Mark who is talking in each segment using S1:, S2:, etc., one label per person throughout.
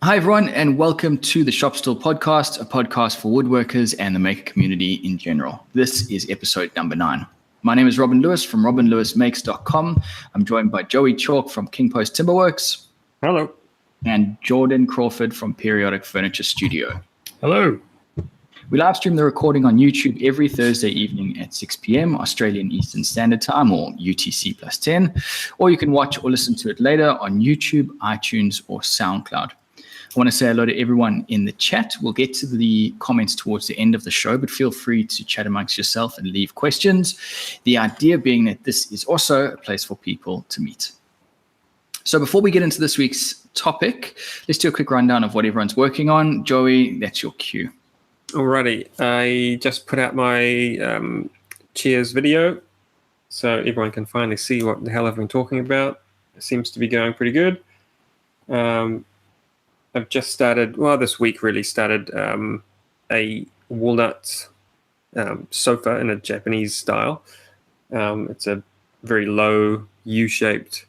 S1: Hi, everyone, and welcome to the Stool podcast, a podcast for woodworkers and the maker community in general. This is episode number 9. My name is Robin Lewis from robinlewismakes.com. I'm joined by Joey Chalk from King Post Timberworks.
S2: Hello.
S1: And Jordan Crawford from Periodic Furniture Studio.
S2: Hello.
S1: We live stream the recording on YouTube every Thursday evening at 6 p.m. Australian Eastern Standard Time, or UTC plus 10, or you can watch or listen to it later on YouTube, iTunes, or SoundCloud. I want to say hello to everyone in the chat. We'll get to the comments towards the end of the show, but feel free to chat amongst yourself and leave questions. The idea being that this is also a place for people to meet. So before we get into this week's topic, let's do a quick rundown of what everyone's working on. Joey, that's your cue.
S2: Alrighty, I just put out my Cheers video, so everyone can finally see what the hell I've been talking about. It seems to be going pretty good. I've just started, this week really started a walnut sofa in a Japanese style. It's a very low U-shaped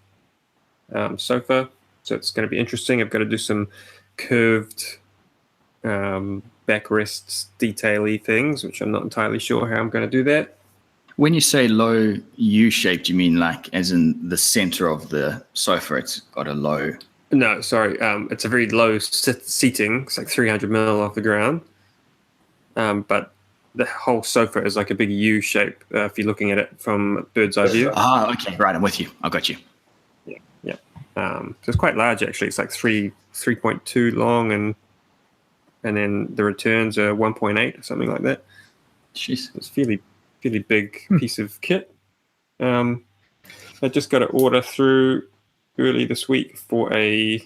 S2: sofa, so it's going to be interesting. I've got to do some curved backrests, detail-y things, which I'm not entirely sure how I'm going to do that.
S1: When you say low U-shaped, you mean like as in the center of the sofa, it's got a low...
S2: No, sorry. It's a very low seating. It's like 300 mil off the ground. But the whole sofa is like a big U shape if you're looking at it from a bird's eye view.
S1: Ah, okay. Right, I'm with you. I got you.
S2: Yeah. So it's quite large, actually. It's like 3.2 long, and then the returns are 1.8 or something like that.
S1: Jeez.
S2: It's a fairly big piece of kit. I just got an order through early this week for a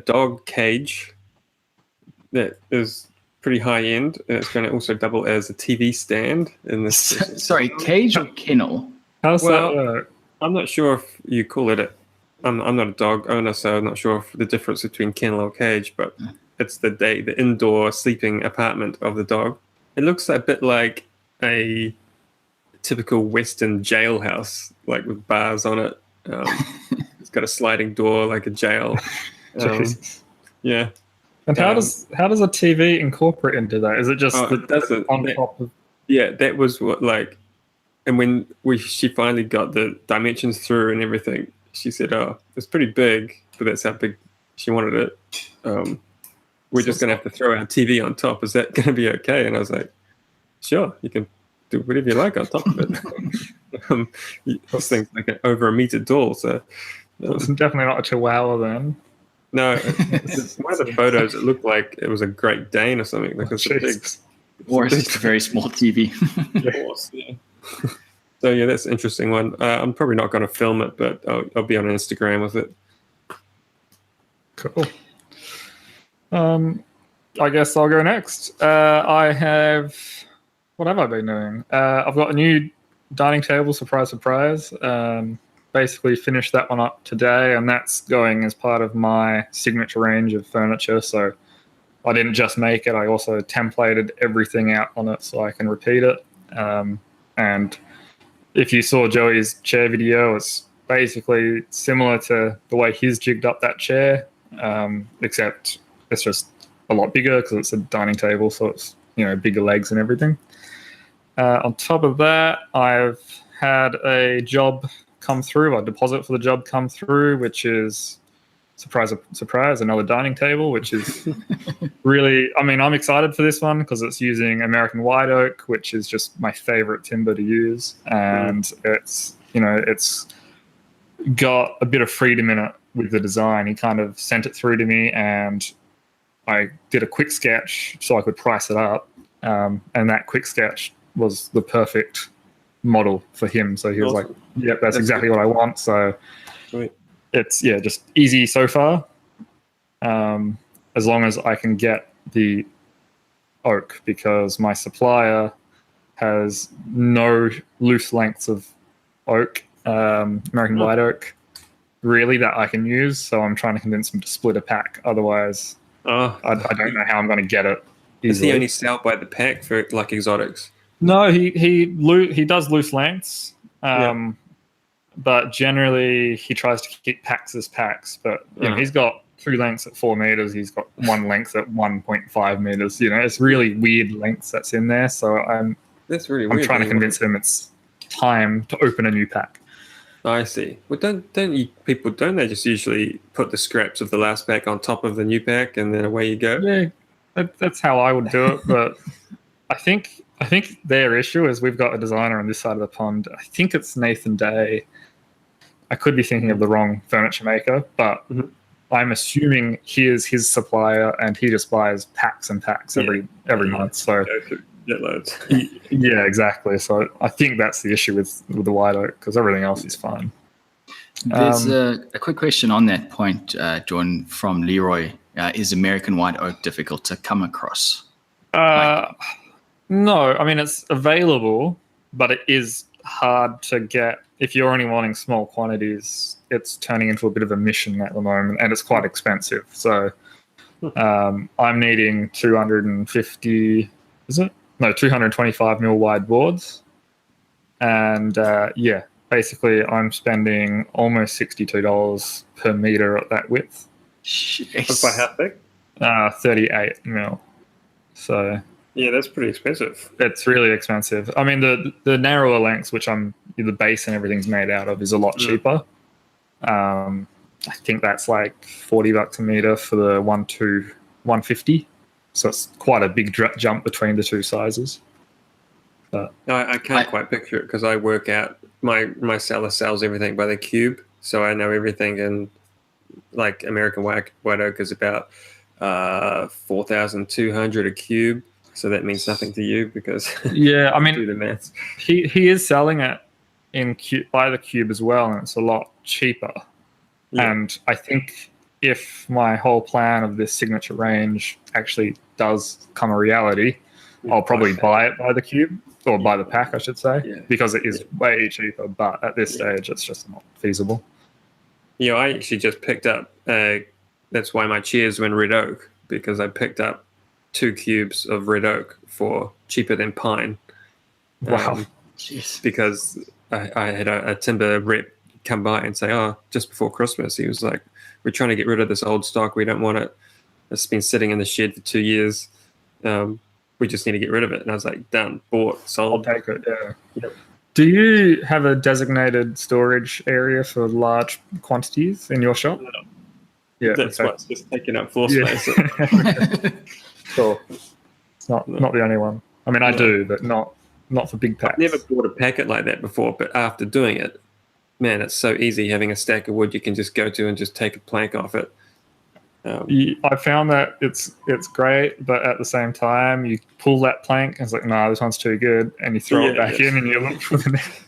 S2: dog cage that is pretty high end, and it's going to also double as a TV stand in this.
S1: Sorry, cage or kennel?
S2: How's that work? I'm not sure if you call it. I'm not a dog owner, so I'm not sure if the difference between kennel or cage, but it's the indoor sleeping apartment of the dog. It looks a bit like a typical Western jailhouse, like with bars on it. It's got a sliding door like a jail. Yeah.
S3: And how does a TV incorporate into that? Is it just top of?
S2: Yeah, that was what and when she finally got the dimensions through and everything, she said, "Oh, it's pretty big, but that's how big she wanted it. We're just gonna have to throw our TV on top. Is that gonna be okay?" And I was like, "Sure, you can do whatever you like on top of it." This thing's like over a meter tall, so
S3: it's definitely not a Chihuahua then.
S2: No, it's one of the photos. It looked like it was a Great Dane or something. Like it's a big,
S1: or it's a very small TV.
S2: Yeah. So yeah, that's an interesting one. I'm probably not going to film it, but I'll be on Instagram with it.
S3: Cool. I guess I'll go next. What have I been doing? I've got a new dining table, surprise. Basically finished that one up today, and that's going as part of my signature range of furniture. So I didn't just make it, I also templated everything out on it so I can repeat it. And if you saw Joey's chair video, it's basically similar to the way he's jigged up that chair, except it's just a lot bigger because it's a dining table, so it's bigger legs and everything. On top of that, I've had a job come through, a deposit for the job come through, which is, surprise, another dining table, which is really, I'm excited for this one because it's using American white oak, which is just my favorite timber to use. And it's got a bit of freedom in it with the design. He kind of sent it through to me, and I did a quick sketch so I could price it up. And that quick sketch was the perfect model for him. So he was like, yep, that's exactly what I want. So
S2: sweet.
S3: It's just easy so far. As long as I can get the oak, because my supplier has no loose lengths of oak, American white oak, really, that I can use. So I'm trying to convince him to split a pack. Otherwise, I don't know how I'm going to get it easily.
S2: Does he only sell by the pack for like exotics?
S3: No, he does loose lengths. but generally he tries to keep packs as packs. But he's got 2 lengths at 4 meters. He's got 1 length at 1.5 meters. It's really weird lengths that's in there. So I'm trying to convince him it's time to open a new pack.
S2: I see. Well, don't they just usually put the scraps of the last pack on top of the new pack and then away you go?
S3: Yeah, that's how I would do it. But I think their issue is we've got a designer on this side of the pond. I think it's Nathan Day. I could be thinking of the wrong furniture maker, but I'm assuming he is his supplier and he just buys packs and packs every month. So
S2: get loads.
S3: Yeah, exactly. So I think that's the issue with the white oak, because everything else is fine.
S1: There's a quick question on that point, Jordan, from Leroy. Is American white oak difficult to come across?
S3: No, I mean, it's available, but it is hard to get. If you're only wanting small quantities, it's turning into a bit of a mission at the moment, and it's quite expensive. So I'm needing 250, is it? No, 225 mil wide boards. And basically I'm spending almost $62 per meter at that width.
S2: Jeez. By how big?
S3: 38 mil. So
S2: yeah, that's pretty expensive.
S3: It's really expensive. I mean, the narrower lengths, which the base and everything's made out of, is a lot cheaper. I think that's like $40 a meter for the 150. So it's quite a big jump between the two sizes. But
S2: I can't quite picture it because I work out my seller sells everything by the cube, so I know everything. And like American white oak is about 4,200 a cube. So that means nothing to you because
S3: I mean,
S2: do the maths.
S3: He is selling it by the cube as well, and it's a lot cheaper. Yeah. And I think if my whole plan of this signature range actually does come a reality, I'll probably buy it by the cube, or by the pack, I should say, because it is way cheaper. But at this stage, it's just not feasible.
S2: Yeah, I actually just picked up. That's why my chairs were in red oak, because I picked up 2 cubes of red oak for cheaper than pine.
S3: Wow.
S2: Because I had a timber rep come by and say, just before Christmas, he was like, we're trying to get rid of this old stock. We don't want it. It's been sitting in the shed for 2 years. We just need to get rid of it. And I was like, done, bought, sold.
S3: I'll take it, yeah. Yep. Do you have a designated storage area for large quantities in your shop?
S2: No.
S3: Yeah,
S2: that's why it's just taking up floor space.
S3: Sure. It's not the only one. I mean, I do, but not for big packs.
S2: I've never bought a packet like that before, but after doing it, man, it's so easy having a stack of wood you can just go to and just take a plank off it.
S3: I found that it's great, but at the same time, you pull that plank and it's like, no, this one's too good, and you throw it back in and you look for the next.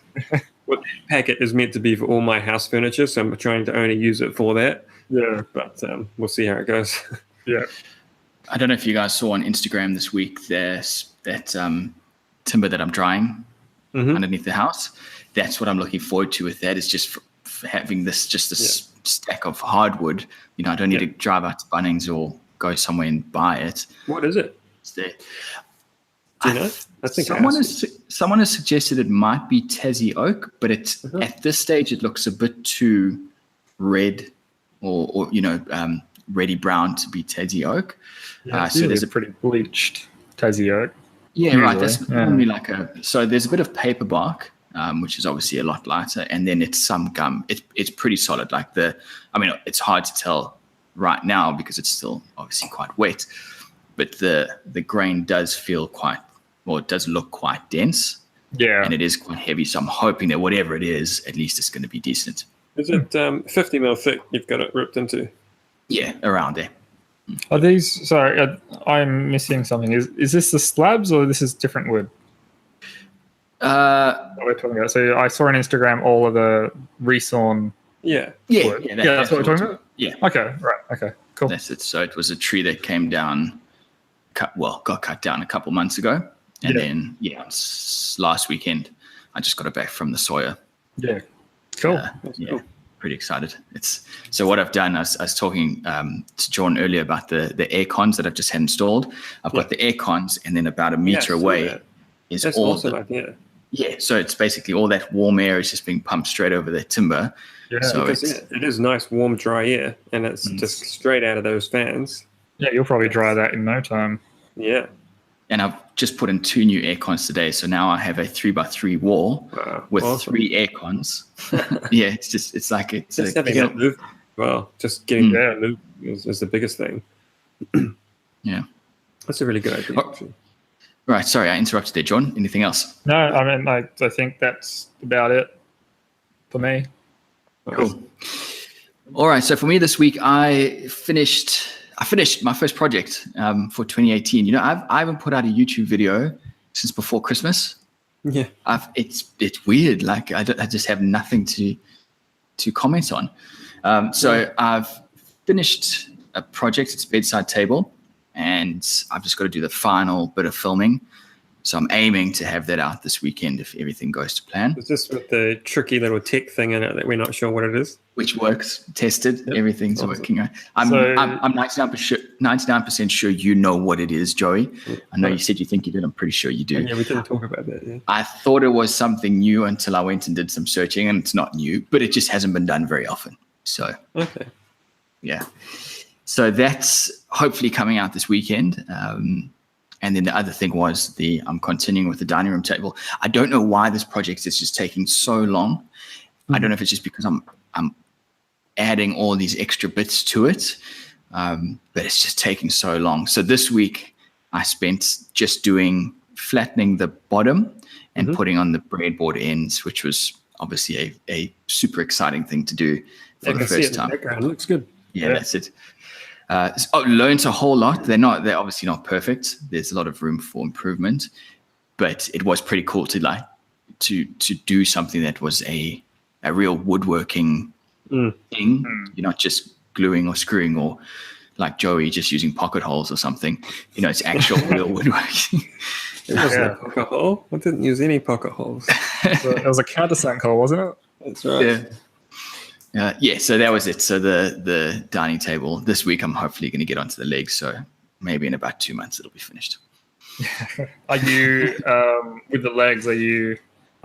S2: Well, the packet is meant to be for all my house furniture, so I'm trying to only use it for that.
S3: Yeah,
S2: but we'll see how it goes.
S3: Yeah.
S1: I don't know if you guys saw on Instagram this week there's that timber that I'm drying underneath the house. That's what I'm looking forward to with that, is just for having this stack of hardwood. I don't need to drive out to Bunnings or go somewhere and buy it.
S2: What is it?
S1: It's there.
S2: Do you know? I think
S1: someone has suggested it might be Tassie oak, but it's at this stage it looks a bit too red or reddy brown to be Tassie oak.
S3: So there's a pretty bleached Tassie oak.
S1: Yeah, right. That's normally so there's a bit of paper bark, which is obviously a lot lighter, and then it's some gum. It's pretty solid. It's hard to tell right now because it's still obviously quite wet, but the grain does feel it does look quite dense.
S3: Yeah,
S1: and it is quite heavy. So I'm hoping that whatever it is, at least it's going to be decent.
S2: Is it 50 mil thick? You've got it ripped into.
S1: Yeah, around there.
S3: Are these? Sorry, I'm missing something. Is this the slabs or this is different wood? What we're talking about. So I saw on Instagram all of the resawn.
S2: Yeah.
S3: Wood. That's what we're talking about.
S1: Yeah.
S3: Okay. Right. Okay. Cool.
S1: That's it. So it was a tree that came down, got cut down a couple months ago, and then last weekend I just got it back from the sawyer.
S3: Yeah. Cool.
S1: Cool. Pretty excited. So what I've done, I was talking to John earlier about the air cons that I've just had installed. I've got the air cons, and then about a meter away is
S2: that's
S1: all
S2: awesome idea.
S1: Yeah, so it's basically all that warm air is just being pumped straight over the timber.
S3: Yeah,
S1: so
S2: it is nice, warm, dry air, and it's just straight out of those fans.
S3: Yeah, you'll probably dry that in no time.
S2: Yeah.
S1: And I've just put in 2 new air cons today, so now I have a 3x3 wall with
S2: awesome.
S1: 3 air cons. Yeah, it's like it's
S2: just having that move. Well, just getting there move is the biggest thing.
S1: Yeah,
S2: that's a really good idea. Actually.
S1: Right, sorry, I interrupted there, John. Anything else?
S3: No, I mean, I think that's about it for me.
S1: Cool. All right, so for me this week, I finished my first project for 2018. You know, I haven't put out a YouTube video since before Christmas.
S2: Yeah,
S1: it's weird. Like I just have nothing to comment on. So I've finished a project. It's a bedside table, and I've just got to do the final bit of filming. So I'm aiming to have that out this weekend if everything goes to plan.
S2: Is this with the tricky little tech thing in it that we're not sure what it is?
S1: Which works, tested, everything's
S2: awesome.
S1: Working. I'm 99% sure you know what it is, Joey. I know you said you think you did. I'm pretty sure you do.
S2: Yeah, we didn't talk about that. Yeah.
S1: I thought it was something new until I went and did some searching, and it's not new, but it just hasn't been done very often. So,
S2: okay.
S1: Yeah. So that's hopefully coming out this weekend. And then the other thing was I'm continuing with the dining room table. I don't know why this project is just taking so long. I don't know if it's just because I'm adding all these extra bits to it, but it's just taking so long. So this week I spent just flattening the bottom and putting on the breadboard ends, which was obviously a super exciting thing to do for the first time.
S2: It looks good.
S1: Yeah, that's it. Learned a whole lot. They're obviously not perfect. There's a lot of room for improvement, but it was pretty cool to do something that was a real woodworking thing. You're not just gluing or screwing or like Joey just using pocket holes or something. You know, it's actual real woodworking.
S2: It wasn't a pocket hole. I didn't use any pocket holes.
S3: It was a countersunk hole, wasn't it?
S2: That's right.
S1: Yeah. So that was it. So the dining table this week, I'm hopefully going to get onto the legs. So maybe in about 2 months it'll be finished.
S3: Are you with the legs? I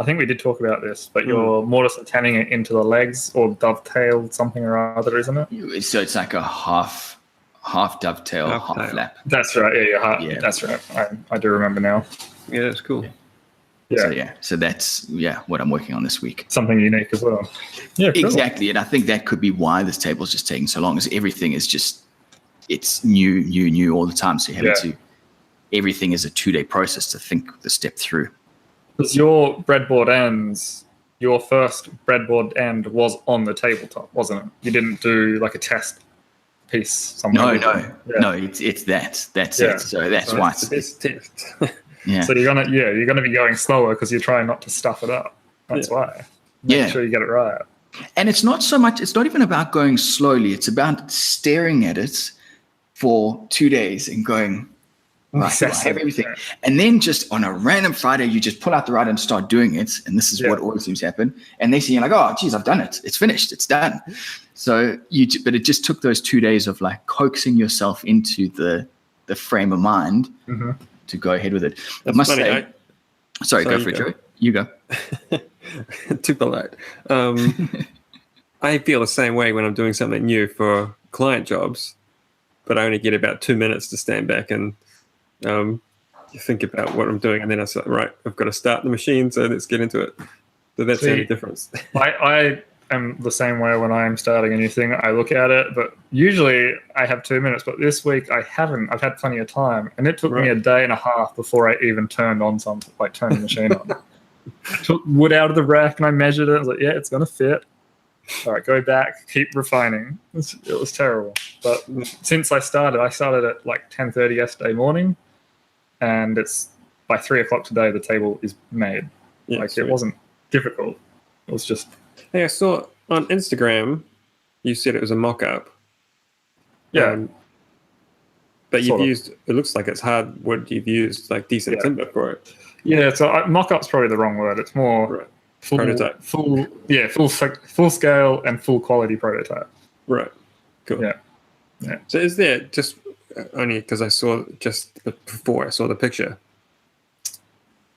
S3: think we did talk about this, but you're mortise and tanning it into the legs or dovetailed something or other, isn't it?
S1: So it's like a half dovetail, half flap.
S3: That's right. Yeah. That's right. I do remember now.
S2: Yeah, that's cool.
S3: Yeah.
S1: So that's what I'm working on this week.
S3: Something unique as well. Yeah, cool.
S1: Exactly. And I think that could be why this table is just taking so long, is everything is just, it's new all the time. So you're having everything is a 2-day process to think the step through.
S3: Because your first breadboard end was on the tabletop, wasn't it? You didn't do like a test piece somewhere.
S1: No, it's that. That's it. So that's why it's
S2: the best test.
S1: Yeah.
S3: So you're gonna be going slower because you're trying not to stuff it up. That's why. Make sure you get it right.
S1: And it's not so much. It's not even about going slowly. It's about staring at it for 2 days and going, right, I have everything. Yeah. And then just on a random Friday, you just pull out the writer and start doing it. And this is what always seems to happen. And they see you're like, oh, geez, I've done it. It's finished. It's done. So but it just took those 2 days of like coaxing yourself into the frame of mind to go ahead with it. I must say, sorry, go for it, Joey. You go.
S2: Too polite. I feel the same way when I'm doing something new for client jobs, but I only get about 2 minutes to stand back and think about what I'm doing, and then I say, right, I've got to start the machine, so let's get into it. So that's the only difference.
S3: I am the same way when I'm starting a new thing. I look at it, but usually I have 2 minutes, but this week I haven't. I've had plenty of time, and it took me a day and a half before I even turned the machine on. I took wood out of the rack and I measured it. I was like, yeah, it's going to fit. All right, go back, keep refining. It was terrible. But since I started at like 10:30 yesterday morning, and it's by 3 o'clock today, the table is made. Yeah, it wasn't difficult. It was just...
S2: Hey, I saw on Instagram, you said it was a mock-up.
S3: Yeah.
S2: But you've used, it looks like it's hardwood. You've used like decent timber for it.
S3: Yeah, so mock-up's probably the wrong word. It's more
S2: prototype.
S3: Full scale and full quality prototype.
S2: Right. Cool.
S3: Yeah.
S2: So is there, just only because I saw just before I saw the picture,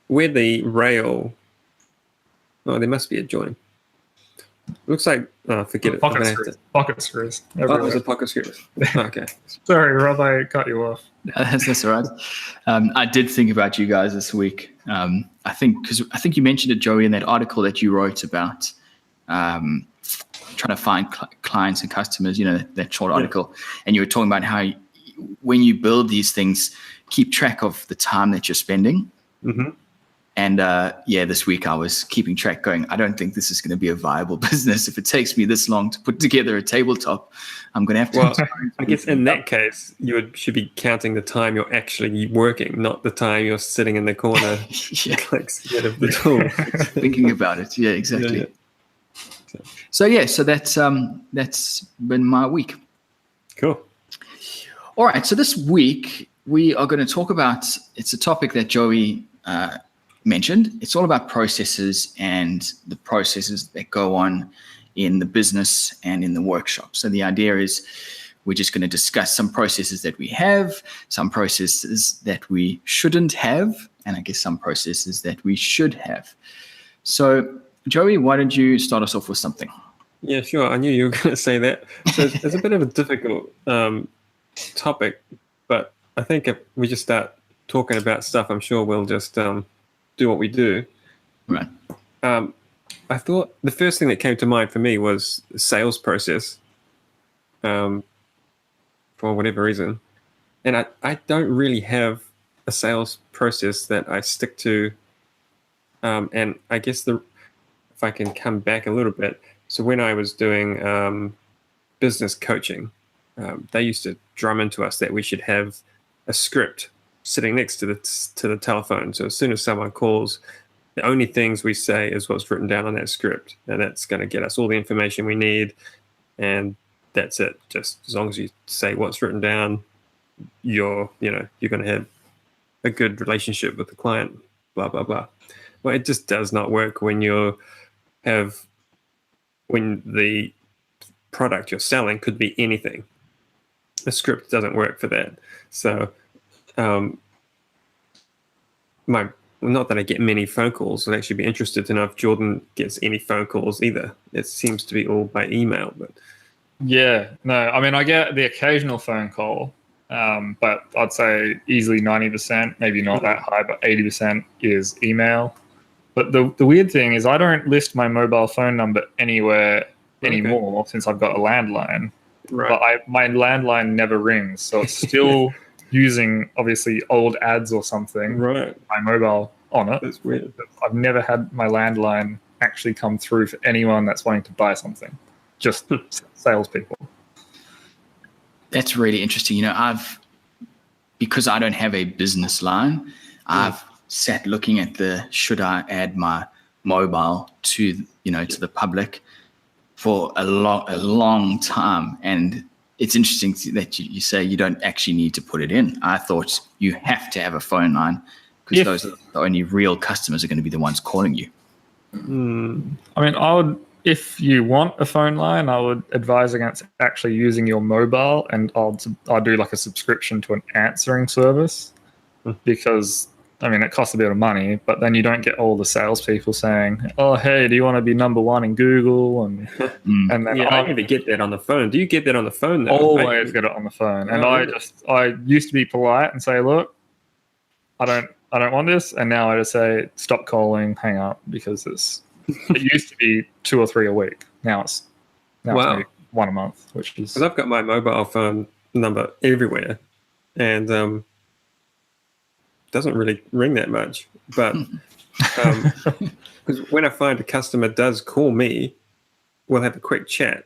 S2: where the rail Oh, there must be a join. Looks like, forget it.
S3: Pocket screws. Pocket screws.
S2: Oh, it's a pocket screws. Okay.
S3: Sorry, Rob, I cut you off.
S1: That's all right. I did think about you guys this week. I think you mentioned it, Joey, in that article that you wrote about trying to find clients and customers. You know, that short article, and you were talking about how when you build these things, keep track of the time that you're spending.
S2: Mm-hmm.
S1: And this week I was keeping track, going, I don't think this is going to be a viable business. If it takes me this long to put together a tabletop, I'm going to have to.
S2: Well, I guess in that case, should be counting the time you're actually working, not the time you're sitting in the corner, like scared of the tool.
S1: Thinking about it. Yeah, exactly.
S2: Yeah.
S1: So that's been my week.
S2: Cool.
S1: All right. So this week we are going to talk about, it's a topic that Joey mentioned. It's all about processes and the processes that go on in the business and in the workshop. So the idea is we're just going to discuss some processes that we have, some processes that we shouldn't have, and I guess some processes that we should have. So Joey, why don't you start us off with something?
S2: Yeah, sure. I knew you were going to say that. So it's a bit of a difficult topic, but I think if we just start talking about stuff, I'm sure we'll just do what we do.
S1: Right.
S2: I thought the first thing that came to mind for me was the sales process, for whatever reason. And I don't really have a sales process that I stick to. And I guess if I can come back a little bit. So when I was doing business coaching, they used to drum into us that we should have a script sitting next to the telephone. So as soon as someone calls, the only things we say is what's written down on that script, and that's going to get us all the information we need, and that's it. Just as long as you say what's written down, you're going to have a good relationship with the client. Blah blah blah. Well, it just does not work when the product you're selling could be anything. The script doesn't work for that. So. Not that I get many phone calls. I'd actually be interested to know if Jordan gets any phone calls either. It seems to be all by email, but
S3: I get the occasional phone call, but I'd say easily 90%, maybe not that high, but 80% is email. But the weird thing is I don't list my mobile phone number anywhere anymore since I've got a landline.
S2: Right.
S3: But my landline never rings, so it's still using obviously old ads or something.
S2: Right.
S3: My mobile on it.
S2: That's weird.
S3: I've never had my landline actually come through for anyone that's wanting to buy something. Just salespeople.
S1: That's really interesting. You know, because I don't have a business line, I've sat looking at should I add my mobile to the public for a long time. And it's interesting that you say you don't actually need to put it in. I thought you have to have a phone line because those are the only real customers are going to be the ones calling you.
S3: I mean, if you want a phone line, I would advise against actually using your mobile, and I'll do like a subscription to an answering service because, I mean, it costs a bit of money, but then you don't get all the salespeople saying, "Oh, hey, do you want to be number one in Google?" And and then
S2: I never get that on the phone. Do you get that on the phone? Though?
S3: Always get it on the phone. And I used to be polite and say, "Look, I don't want this," and now I just say, "Stop calling, hang up," because it used to be 2 or 3 a week. Now it's maybe 1 a month, which is.
S2: Because I've got my mobile phone number everywhere, and doesn't really ring that much, but because when I find a customer does call me, we'll have a quick chat,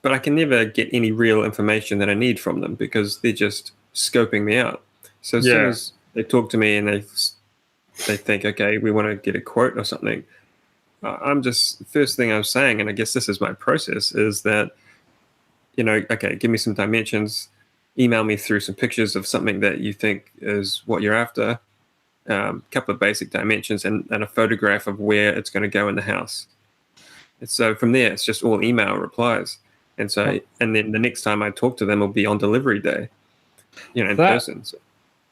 S2: but I can never get any real information that I need from them because they're just scoping me out. So as soon as they talk to me and they think, okay, we want to get a quote or something, first thing I'm saying, and I guess this is my process, is that, okay, give me some dimensions, email me through some pictures of something that you think is what you're after, a couple of basic dimensions, and a photograph of where it's going to go in the house. And so from there, it's just all email replies. And so, and then the next time I talk to them will be on delivery day, in person. So.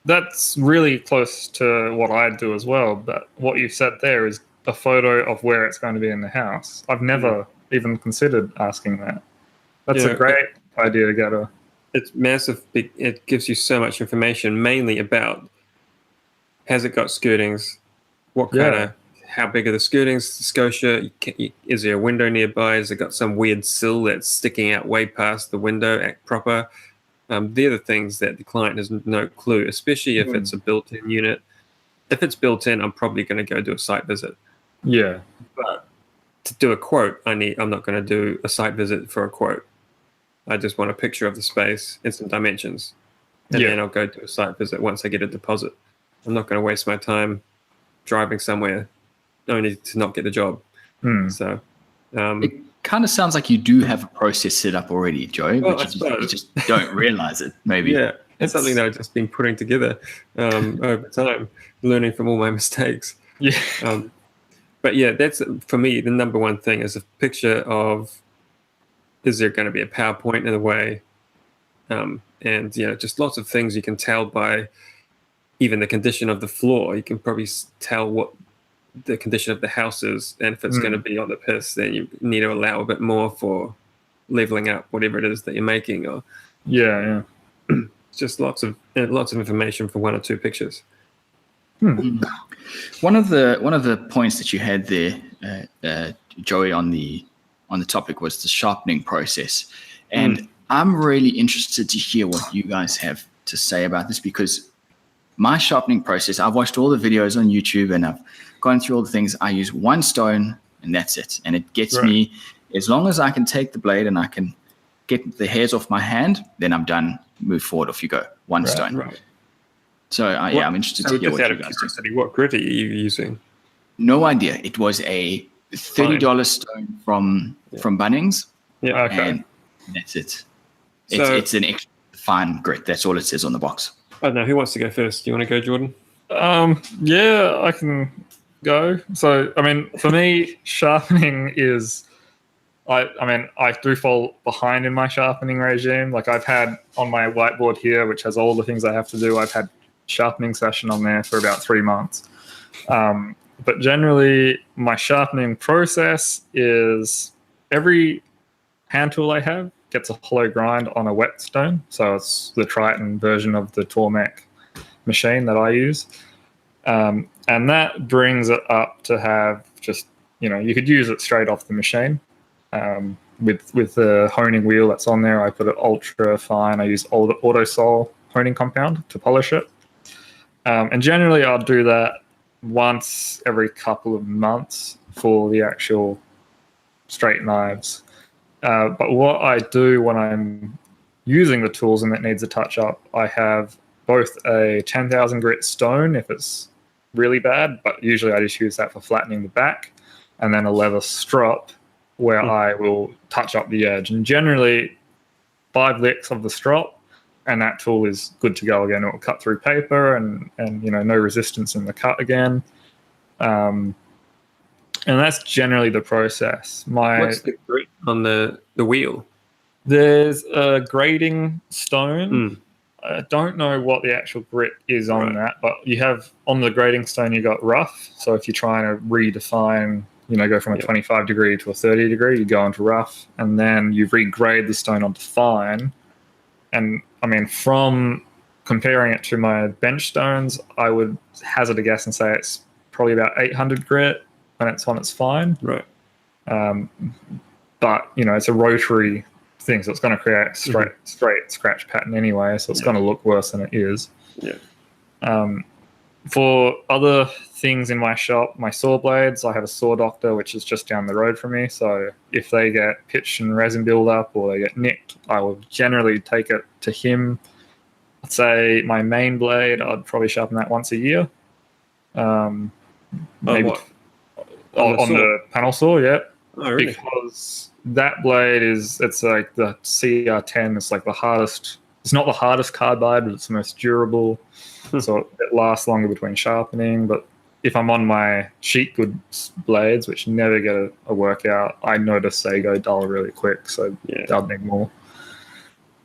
S3: That's really close to what I do as well. But what you said there is a photo of where it's going to be in the house. I've never even considered asking that. That's a great idea to get a.
S2: It's massive. It gives you so much information, mainly about has it got skirtings, what kind of, how big are the skirtings, the scotia, is there a window nearby, has it got some weird sill that's sticking out way past the window, act proper. They're the things that the client has no clue, especially if it's a built-in unit. If it's built-in, I'm probably going to go do a site visit.
S3: Yeah.
S2: But to do a quote, I'm not going to do a site visit for a quote. I just want a picture of the space and some dimensions. And then I'll go do a site visit once I get a deposit. I'm not going to waste my time driving somewhere only to not get the job. So
S1: it kind of sounds like you do have a process set up already, Joey, but you just don't realize it, maybe.
S2: Yeah, it's something that I've just been putting together over time, learning from all my mistakes.
S3: Yeah.
S2: But yeah, that's, for me, the number one thing is a picture of, is there going to be a PowerPoint in the way? And, just lots of things you can tell by even the condition of the floor. You can probably tell what the condition of the house is. And if it's going to be on the piss, then you need to allow a bit more for leveling up whatever it is that you're making. Or just lots of information for one or two pictures.
S1: One of the points that you had there, Joey, on the topic was the sharpening process, and I'm really interested to hear what you guys have to say about this, because my sharpening process, I've watched all the videos on YouTube and I've gone through all the things. I use one stone and that's it, and it gets me, as long as I can take the blade and I can get the hairs off my hand, then I'm done. Move forward, off you go. One stone. Right. So I'm interested to hear what you guys do.
S2: What grit are you using?
S1: No idea. It was a $30 stone from Bunnings.
S2: Yeah, okay.
S1: And that's it. It's an extra fine grit. That's all it says on the box.
S2: I don't know. Who wants to go first? Do you want to go, Jordan?
S3: Yeah, I can go. So, for me, sharpening is... I do fall behind in my sharpening regime. Like, I've had on my whiteboard here, which has all the things I have to do, I've had sharpening session on there for about 3 months. But generally, my sharpening process is every hand tool I have gets a hollow grind on a whetstone. So it's the Triton version of the Tormek machine that I use. And that brings it up to have just, you could use it straight off the machine. With the honing wheel that's on there, I put it ultra fine. I use Autosol honing compound to polish it. And generally, I'll do that once every couple of months for the actual straight knives. But what I do when I'm using the tools and it needs a touch up, I have both a 10,000 grit stone if it's really bad, but usually I just use that for flattening the back, and then a leather strop where I will touch up the edge. And generally 5 licks of the strop and that tool is good to go again. It will cut through paper and no resistance in the cut again. And that's generally the process.
S2: What's the grit on the wheel?
S3: There's a grading stone. I don't know what the actual grit is on that, but you have on the grading stone, you got rough. So if you're trying to redefine, go from a 25 degree to a 30 degree, you go into rough, and then you regrade the stone onto fine. And from comparing it to my bench stones, I would hazard a guess and say it's probably about 800 grit when it's on its fine.
S2: Right.
S3: But, it's a rotary thing, so it's going to create a straight scratch pattern anyway, so it's going to look worse than it is.
S2: Yeah.
S3: For other things in my shop, my saw blades, I have a saw doctor, which is just down the road from me. So if they get pitch and resin buildup or they get nicked, I will generally take it to him. I'd say my main blade, I'd probably sharpen that once a year. Maybe on the panel saw, yeah.
S2: Oh, really?
S3: Because that blade it's like the CR10. It's like the hardest. It's not the hardest carbide, but it's the most durable. So it lasts longer between sharpening. But if I'm on my sheet goods blades, which never get a workout, I notice they go dull really quick. So I'll need more.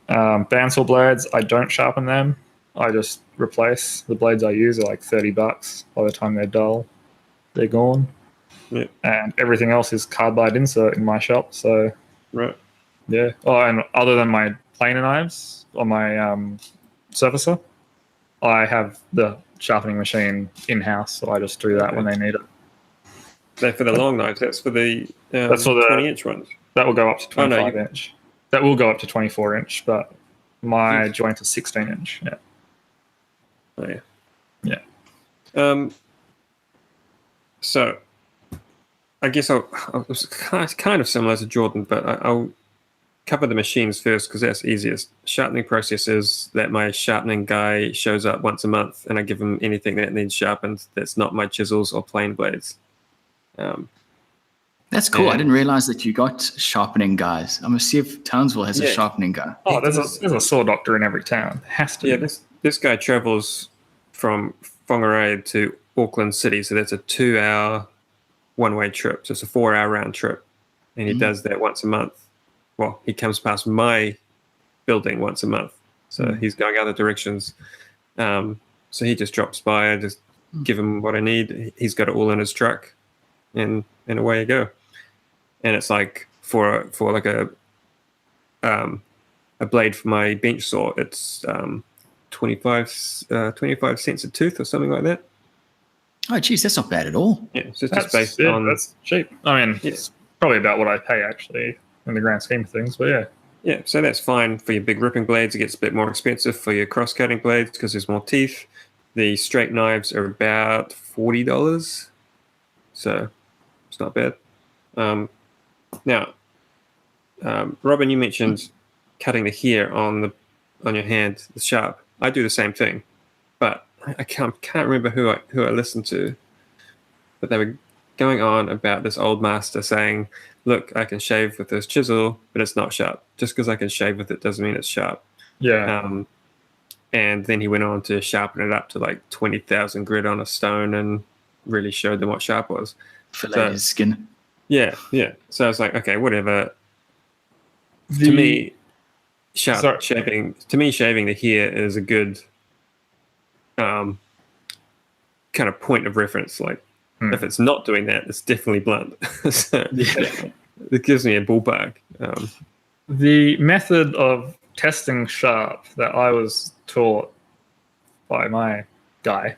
S3: Bandsaw blades, I don't sharpen them. I just replace. The blades I use are like $30. By the time they're dull, they're gone.
S2: Yeah.
S3: And everything else is carbide insert in my shop. So
S2: Right.
S3: yeah. Oh, and other than my planer knives on my surfacer, I have the sharpening machine in house, so I just do that when they need it.
S2: They're for the long knives. That's for the
S3: That's for the
S2: 20-inch ones.
S3: That will go up to
S2: Oh, no,
S3: 25 inch. That will go up to 24 inch, but my joint is 16 inch. Yeah.
S2: Oh, yeah.
S3: Yeah.
S2: So I guess it was kind of similar to Jordan, but I'll cover the machines first because that's easiest. Sharpening process is that my sharpening guy shows up once a month and I give him anything that needs sharpened that's not my chisels or plane blades.
S1: That's cool. I didn't realize that you got sharpening guys. I'm gonna see if Townsville has a sharpening guy.
S3: Oh, there's a saw doctor in every town. It has to.
S2: Yeah,
S3: be.
S2: this guy travels from Whangarei to Auckland City, so that's a 2-hour one-way trip. So it's a 4-hour round trip, and he does that once a month. Well, he comes past my building once a month, so he's going other directions. So he just drops by. I just give him what I need. He's got it all in his truck, and away you go. And it's like for like a blade for my bench saw, it's 25 cents a tooth or something like that.
S1: Oh, geez, that's not bad at all.
S2: Yeah, so it's just based on.
S3: That's cheap. I mean, it's probably about what I pay actually in the grand scheme of things, but yeah.
S2: Yeah, so that's fine for your big ripping blades. It gets a bit more expensive for your cross-cutting blades because there's more teeth. The straight knives are about $40, so it's not bad. Now, Robin, you mentioned cutting the hair on your hand, the sharp. I do the same thing, but I can't remember who I listened to, but they were going on about this old master saying, "Look, I can shave with this chisel, but it's not sharp. Just because I can shave with it doesn't mean it's sharp."
S3: Yeah.
S2: And then he went on to sharpen it up to like 20,000 grit on a stone and really showed them what sharp was.
S1: Fillet his skin.
S2: Yeah. So I was like, okay, whatever. To me, shaving the hair is a good kind of point of reference. Like, if it's not doing that, it's definitely blunt. So it gives me a ballpark.
S3: The method of testing sharp that I was taught by my guy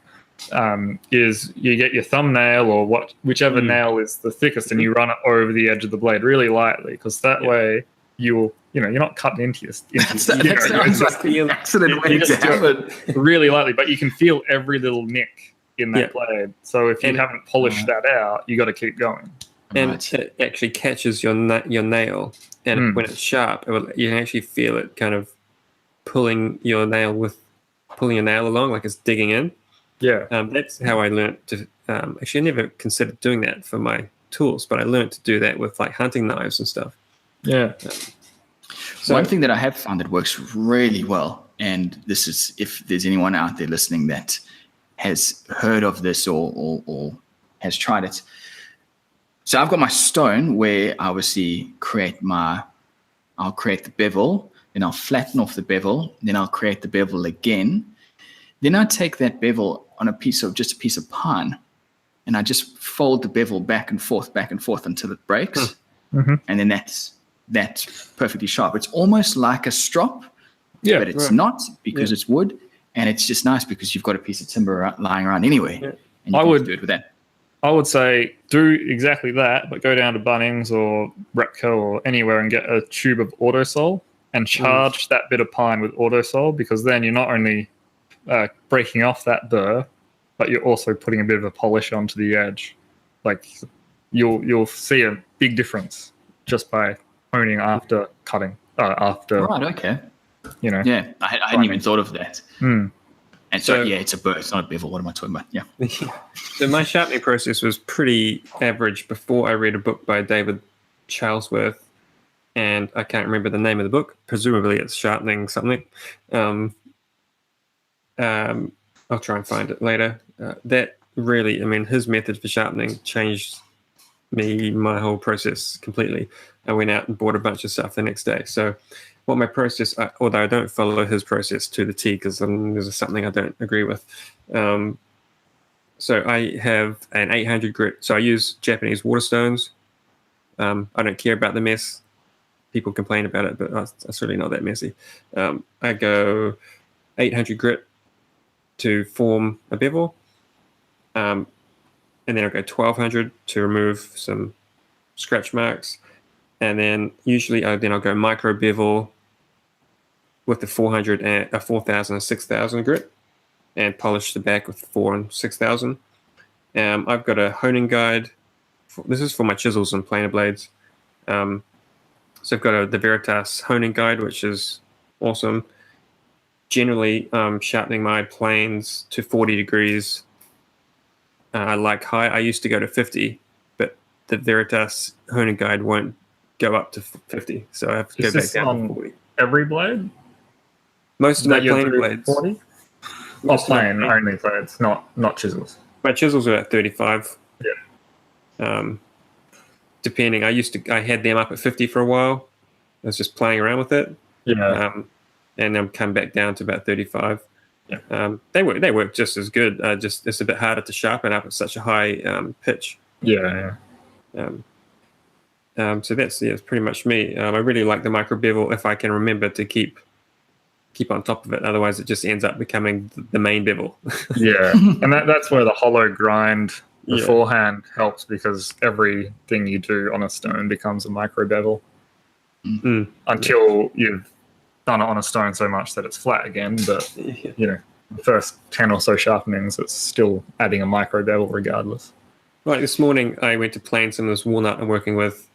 S3: is you get your thumbnail or whichever nail is the thickest, and you run it over the edge of the blade really lightly, because that way you're not cutting into your.
S1: That's an accident way to have it.
S3: Really lightly, but you can feel every little nick in that blade. So if you haven't polished that out, you got to keep going.
S2: And it actually catches your nail, and when it's sharp, you can actually feel it kind of pulling your nail along, like it's digging in.
S3: Yeah,
S2: that's how I learned to. Actually, I never considered doing that for my tools, but I learned to do that with like hunting knives and stuff.
S3: Yeah.
S1: So one thing that I have found that works really well, and this is if there's anyone out there listening that has heard of this or has tried it. So I've got my stone where I obviously I'll create the bevel, then I'll flatten off the bevel, then I'll create the bevel again. Then I take that bevel on a piece of pine, and I just fold the bevel back and forth until it breaks. And then that's perfectly sharp. It's almost like a strop, but it's not, because it's wood, and it's just nice because you've got a piece of timber lying around anyway. Yeah. And you can do it with that.
S3: I would say do exactly that, but go down to Bunnings or Repco or anywhere and get a tube of Autosol and charge that bit of pine with Autosol, because then you're not only breaking off that burr, but you're also putting a bit of a polish onto the edge. Like you'll see a big difference just by honing after cutting. Right,
S1: okay. Yeah, I hadn't even thought of that. And so, it's a burr. It's not a bevel. What am I talking about? Yeah.
S2: So my sharpening process was pretty average before I read a book by David Charlesworth, and I can't remember the name of the book. Presumably it's Sharpening something. I'll try and find it later. That really, his method for sharpening changed my whole process completely. I went out and bought a bunch of stuff the next day. So what my process, although I don't follow his process to the T because there's something I don't agree with, So I have an 800 grit. So I use Japanese water stones. I don't care about the mess. People complain about it, but it's really not that messy. I go 800 grit to form a bevel. And then I'll go 1200 to remove some scratch marks. And then usually I'll go micro bevel with the 400 and 4000 and 6000 grit, and polish the back with 4 and 6000. I've got a honing guide. This is for my chisels and planer blades. So I've got the Veritas honing guide, which is awesome. Generally, sharpening my planes to 40 degrees. I like high. I used to go to 50, but the Veritas honing guide won't go up to 50, so I have to go back down to 40.
S3: Every blade?
S2: Most of my planer blades.
S3: 40? Oh, plain only blades, not chisels.
S2: My chisels are at 35.
S3: Yeah.
S2: Depending, I had them up at 50 for a while. I was just playing around with it.
S3: Yeah.
S2: And then come back down to about 35.
S3: Yeah.
S2: They work just as good. Just it's a bit harder to sharpen up at such a high pitch.
S3: Yeah.
S2: So that's pretty much me. I really like the micro bevel if I can remember to keep on top of it. Otherwise, it just ends up becoming the main bevel.
S3: Yeah, and that's where the hollow grind beforehand helps, because everything you do on a stone becomes a micro bevel until you've done it on a stone so much that it's flat again. But the first 10 or so sharpenings, it's still adding a micro bevel regardless.
S2: Like this morning, I went to plane some of this walnut I'm working with.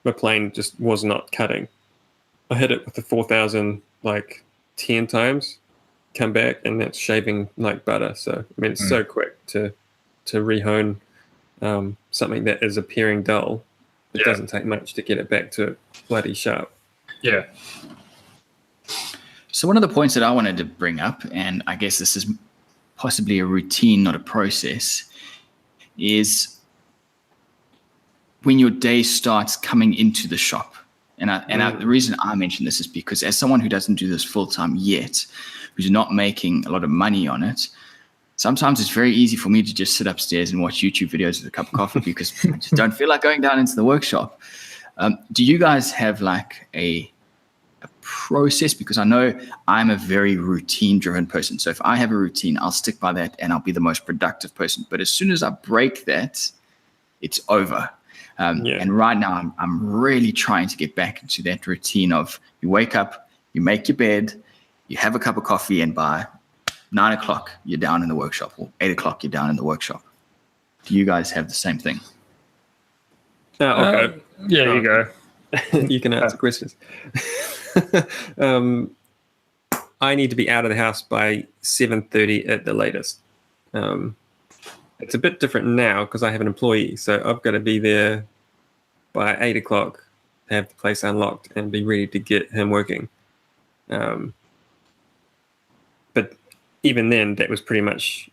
S2: My plane just was not cutting. I hit it with the 4000 like 10 times, come back, and that's shaving like butter. So I mean, it's so quick to rehone something that is appearing dull. It doesn't take much to get it back to bloody sharp.
S3: Yeah.
S1: So one of the points that I wanted to bring up, and I guess this is possibly a routine, not a process, is when your day starts coming into the shop. The reason I mention this is because as someone who doesn't do this full time yet, who's not making a lot of money on it, sometimes it's very easy for me to just sit upstairs and watch YouTube videos with a cup of coffee because I just don't feel like going down into the workshop. Do you guys have like a process? Because I know I'm a very routine driven person. So if I have a routine, I'll stick by that and I'll be the most productive person. But as soon as I break that, it's over. And right now I'm really trying to get back into that routine of you wake up, you make your bed, you have a cup of coffee, and by 9 o'clock, you're down in the workshop, or 8 o'clock, you're down in the workshop. Do you guys have the same thing?
S2: Okay.
S3: You go.
S2: You can answer questions. I need to be out of the house by 7:30 at the latest. It's a bit different now because I have an employee, so I've got to be there by 8 o'clock, have the place unlocked, and be ready to get him working. But even then, that was pretty much,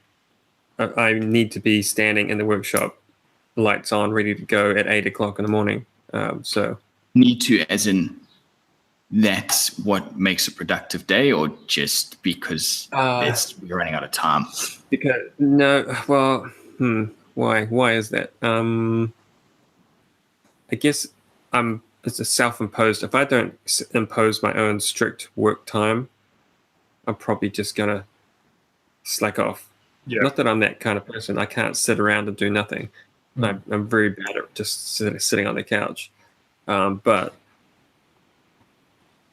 S2: I need to be standing in the workshop, lights on, ready to go at 8 o'clock in the morning. So
S1: need to, as in that's what makes a productive day, or just because you're running out of time?
S2: Because why is that? I guess it's a self-imposed. If I don't impose my own strict work time, I'm probably just gonna slack off.
S3: Yeah.
S2: Not that I'm that kind of person. I can't sit around and do nothing. I'm very bad at just sitting on the couch. But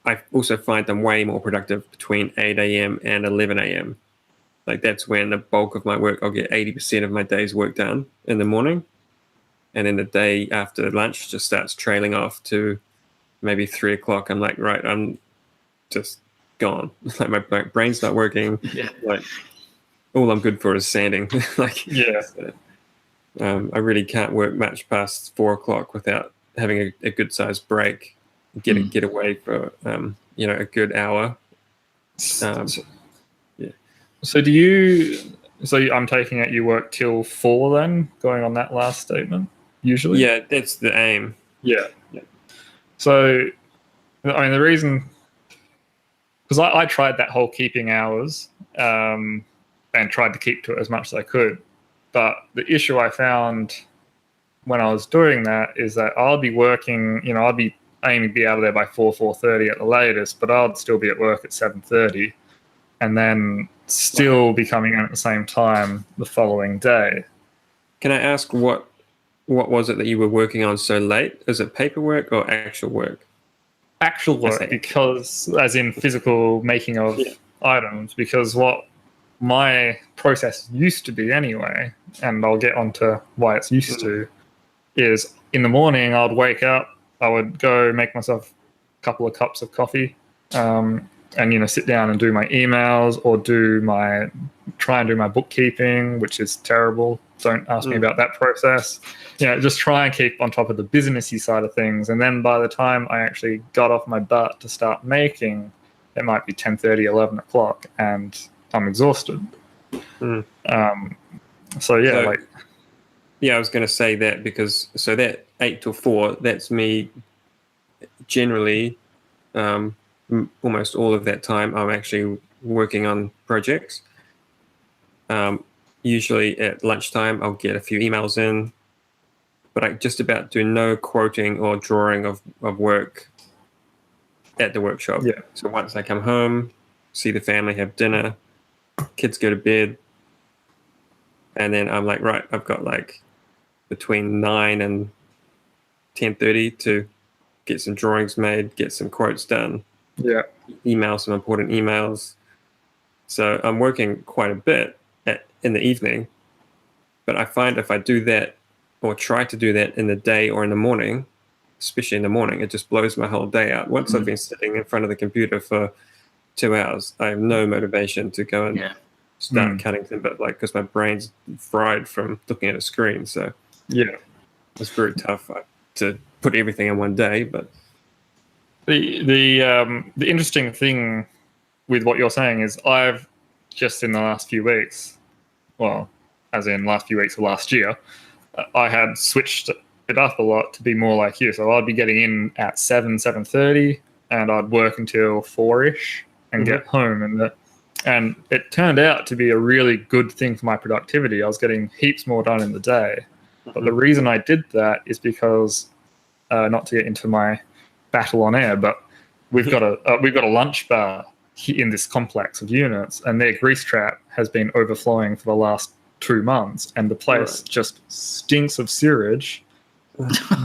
S2: I also find I'm way more productive between 8 a.m. and 11 a.m. Like that's when the bulk of my work, I'll get 80% of my day's work done in the morning. And then the day after lunch just starts trailing off to maybe 3 o'clock. I'm like, right, I'm just gone. Like my brain's not working.
S1: Yeah.
S2: Like all I'm good for is sanding. I really can't work much past 4 o'clock without having a good sized break. Get away for a good hour.
S3: So I'm taking it you work till 4 then, going on that last statement, usually?
S2: Yeah, that's the aim.
S3: Yeah. So, I mean, the reason, because I tried that whole keeping hours and tried to keep to it as much as I could. But the issue I found when I was doing that is that I'll be working, I'd be aiming to be out of there by 4:30 at the latest, but I'd still be at work at 7:30 and then still be coming in at the same time the following day.
S2: Can I ask what was it that you were working on so late? Is it paperwork or actual work?
S3: Actual work, because as in physical making of items, because what my process used to be anyway, and I'll get onto why it's used to, is in the morning I'd wake up, I would go make myself a couple of cups of coffee, and sit down and do my emails or try and do my bookkeeping, which is terrible. Don't ask me about that process. Just try and keep on top of the businessy side of things. And then by the time I actually got off my butt to start making, it might be 10:30, 11 o'clock, and I'm exhausted. I
S2: was going to say that because that 8 till 4, that's me generally. Almost all of that time I'm actually working on projects. Usually at lunchtime I'll get a few emails in, but I just about do no quoting or drawing of work at the workshop. So once I come home, see the family, have dinner, kids go to bed, and then I'm like, right, I've got like between 9 and 10:30 to get some drawings made, get some quotes done, email some important emails. So I'm working quite a bit in the evening, but I find if I do that or try to do that in the day or in the morning, especially in the morning, it just blows my whole day out. Once I've been sitting in front of the computer for 2 hours, I have no motivation to go and start cutting them, but because my brain's fried from looking at a screen. So it's very tough to put everything in one day. But
S3: the interesting thing with what you're saying is I've just in the last few weeks, well, as in last few weeks of last year, I had switched it up a lot to be more like you. So I'd be getting in at 7:30, and I'd work until 4-ish and get home. And it turned out to be a really good thing for my productivity. I was getting heaps more done in the day. But the reason I did that is because, not to get into my battle on air, but we've got a lunch bar in this complex of units, and their grease trap has been overflowing for the last 2 months, and the place just stinks of sewage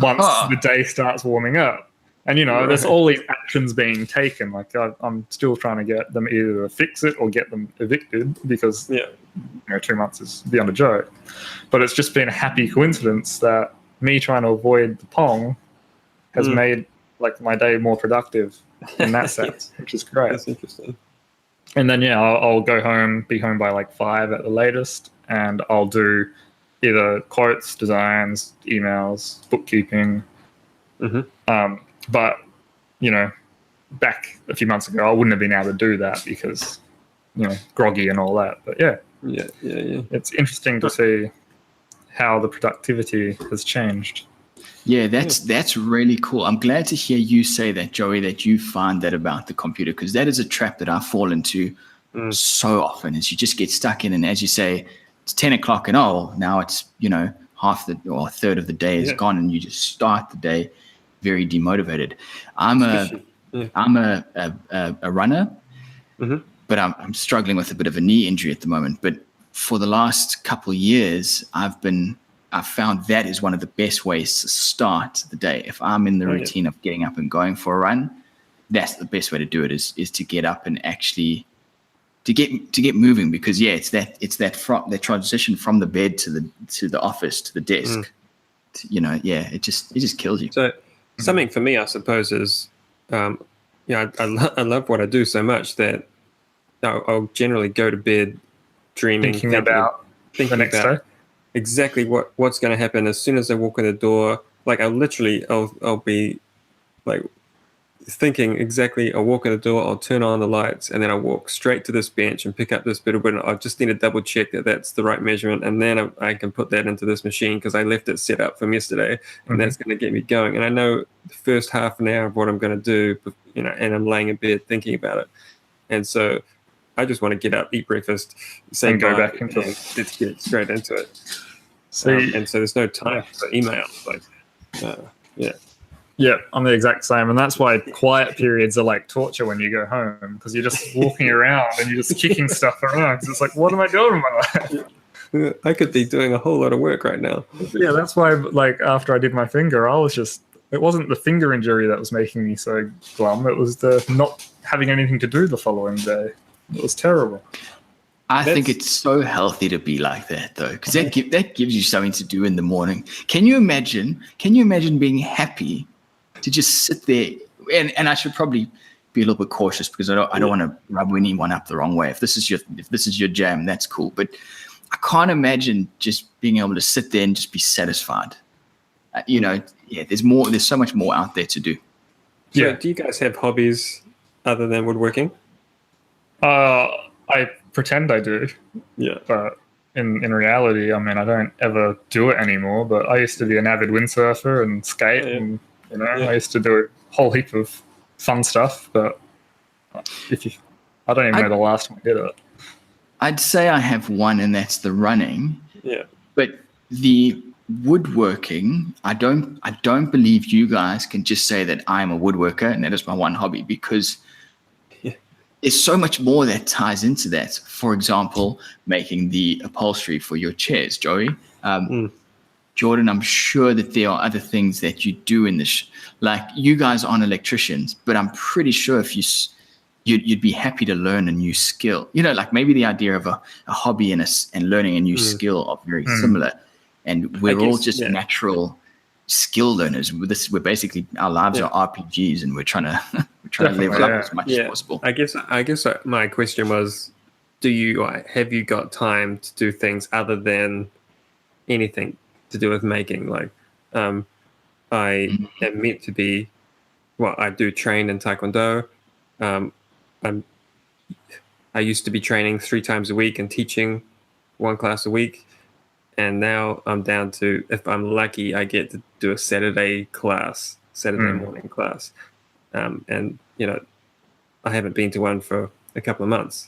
S3: once the day starts warming up. And there's all these actions being taken. Like I'm still trying to get them either to fix it or get them evicted, because 2 months is beyond a joke. But it's just been a happy coincidence that me trying to avoid the pong has made my day more productive in that sense, which is great.
S2: That's interesting.
S3: And then I'll go home, be home by 5 at the latest, and I'll do either quotes, designs, emails, bookkeeping. But back a few months ago, I wouldn't have been able to do that because groggy and all that. But it's interesting to see how the productivity has changed.
S1: Yeah, that's really cool. I'm glad to hear you say that, Joey, that you find that about the computer, because that is a trap that I fall into so often, is you just get stuck in, and as you say, it's 10 o'clock and now it's, half or a third of the day is gone, and you just start the day very demotivated. I'm a runner, but I'm struggling with a bit of a knee injury at the moment. But for the last couple of years, I've found that is one of the best ways to start the day. If I'm in the routine of getting up and going for a run, that's the best way to do it, is to get up and actually to get moving, because it's that transition from the bed to the office to the desk. It just kills you.
S2: So something for me, I suppose, is I love what I do so much that I'll generally go to bed thinking about
S3: the next day.
S2: Exactly what's going to happen as soon as I walk in the door. I'll be thinking exactly. I'll walk in the door, I'll turn on the lights, and then I'll walk straight to this bench and pick up this bit of wood. I just need to double check that that's the right measurement, and then I can put that into this machine because I left it set up from yesterday, and that's going to get me going. And I know the first half an hour of what I'm going to do, and I'm laying in bed thinking about it. And so I just want to get up, eat breakfast, say
S3: And go
S2: bye,
S3: back into
S2: and
S3: it.
S2: let's get straight into it.
S3: See,
S2: And so there's no time for emails. Like, yeah.
S3: yeah, I'm the exact same, and that's why quiet periods are like torture when you go home, because you're just walking around and you're just kicking stuff around. Because it's like, what am I doing with my life?
S2: I could be doing a whole lot of work right now.
S3: Yeah, that's why. Like after I did my finger, I was just. It wasn't the finger injury that was making me so glum. It was the not having anything to do the following day. It was terrible.
S1: I think it's so healthy to be like that, though, because that gives you something to do in the morning. Can you imagine being happy to just sit there? And I should probably be a little bit cautious because I don't want to rub anyone up the wrong way. If this is your jam, that's cool. But I can't imagine just being able to sit there and just be satisfied. There's so much more out there to do.
S2: So do you guys have hobbies other than woodworking?
S3: I pretend I do.
S2: Yeah.
S3: But in reality, I mean, I don't ever do it anymore. But I used to be an avid windsurfer and skate, and I used to do a whole heap of fun stuff. But I don't even know the last time I did it.
S1: I'd say I have one, and that's the running.
S2: Yeah.
S1: But the woodworking, I don't believe you guys can just say that I'm a woodworker and that is my one hobby, because there's so much more that ties into that. For example, making the upholstery for your chairs, Joey. Jordan, I'm sure that there are other things that you do in this. Like, you guys aren't electricians, but I'm pretty sure if you'd be happy to learn a new skill. Like maybe the idea of a hobby and learning a new skill are very similar. And we're all just natural skill learners. We're basically, our lives are RPGs, and we're trying to level up as much as possible.
S2: I guess my question was, have you got time to do things other than anything to do with making? Like, I am meant to be. Well, I do train in Taekwondo. I used to be training 3 times a week and teaching 1 class a week. And now I'm down to, if I'm lucky, I get to do a Saturday morning class. And, I haven't been to one for a couple of months,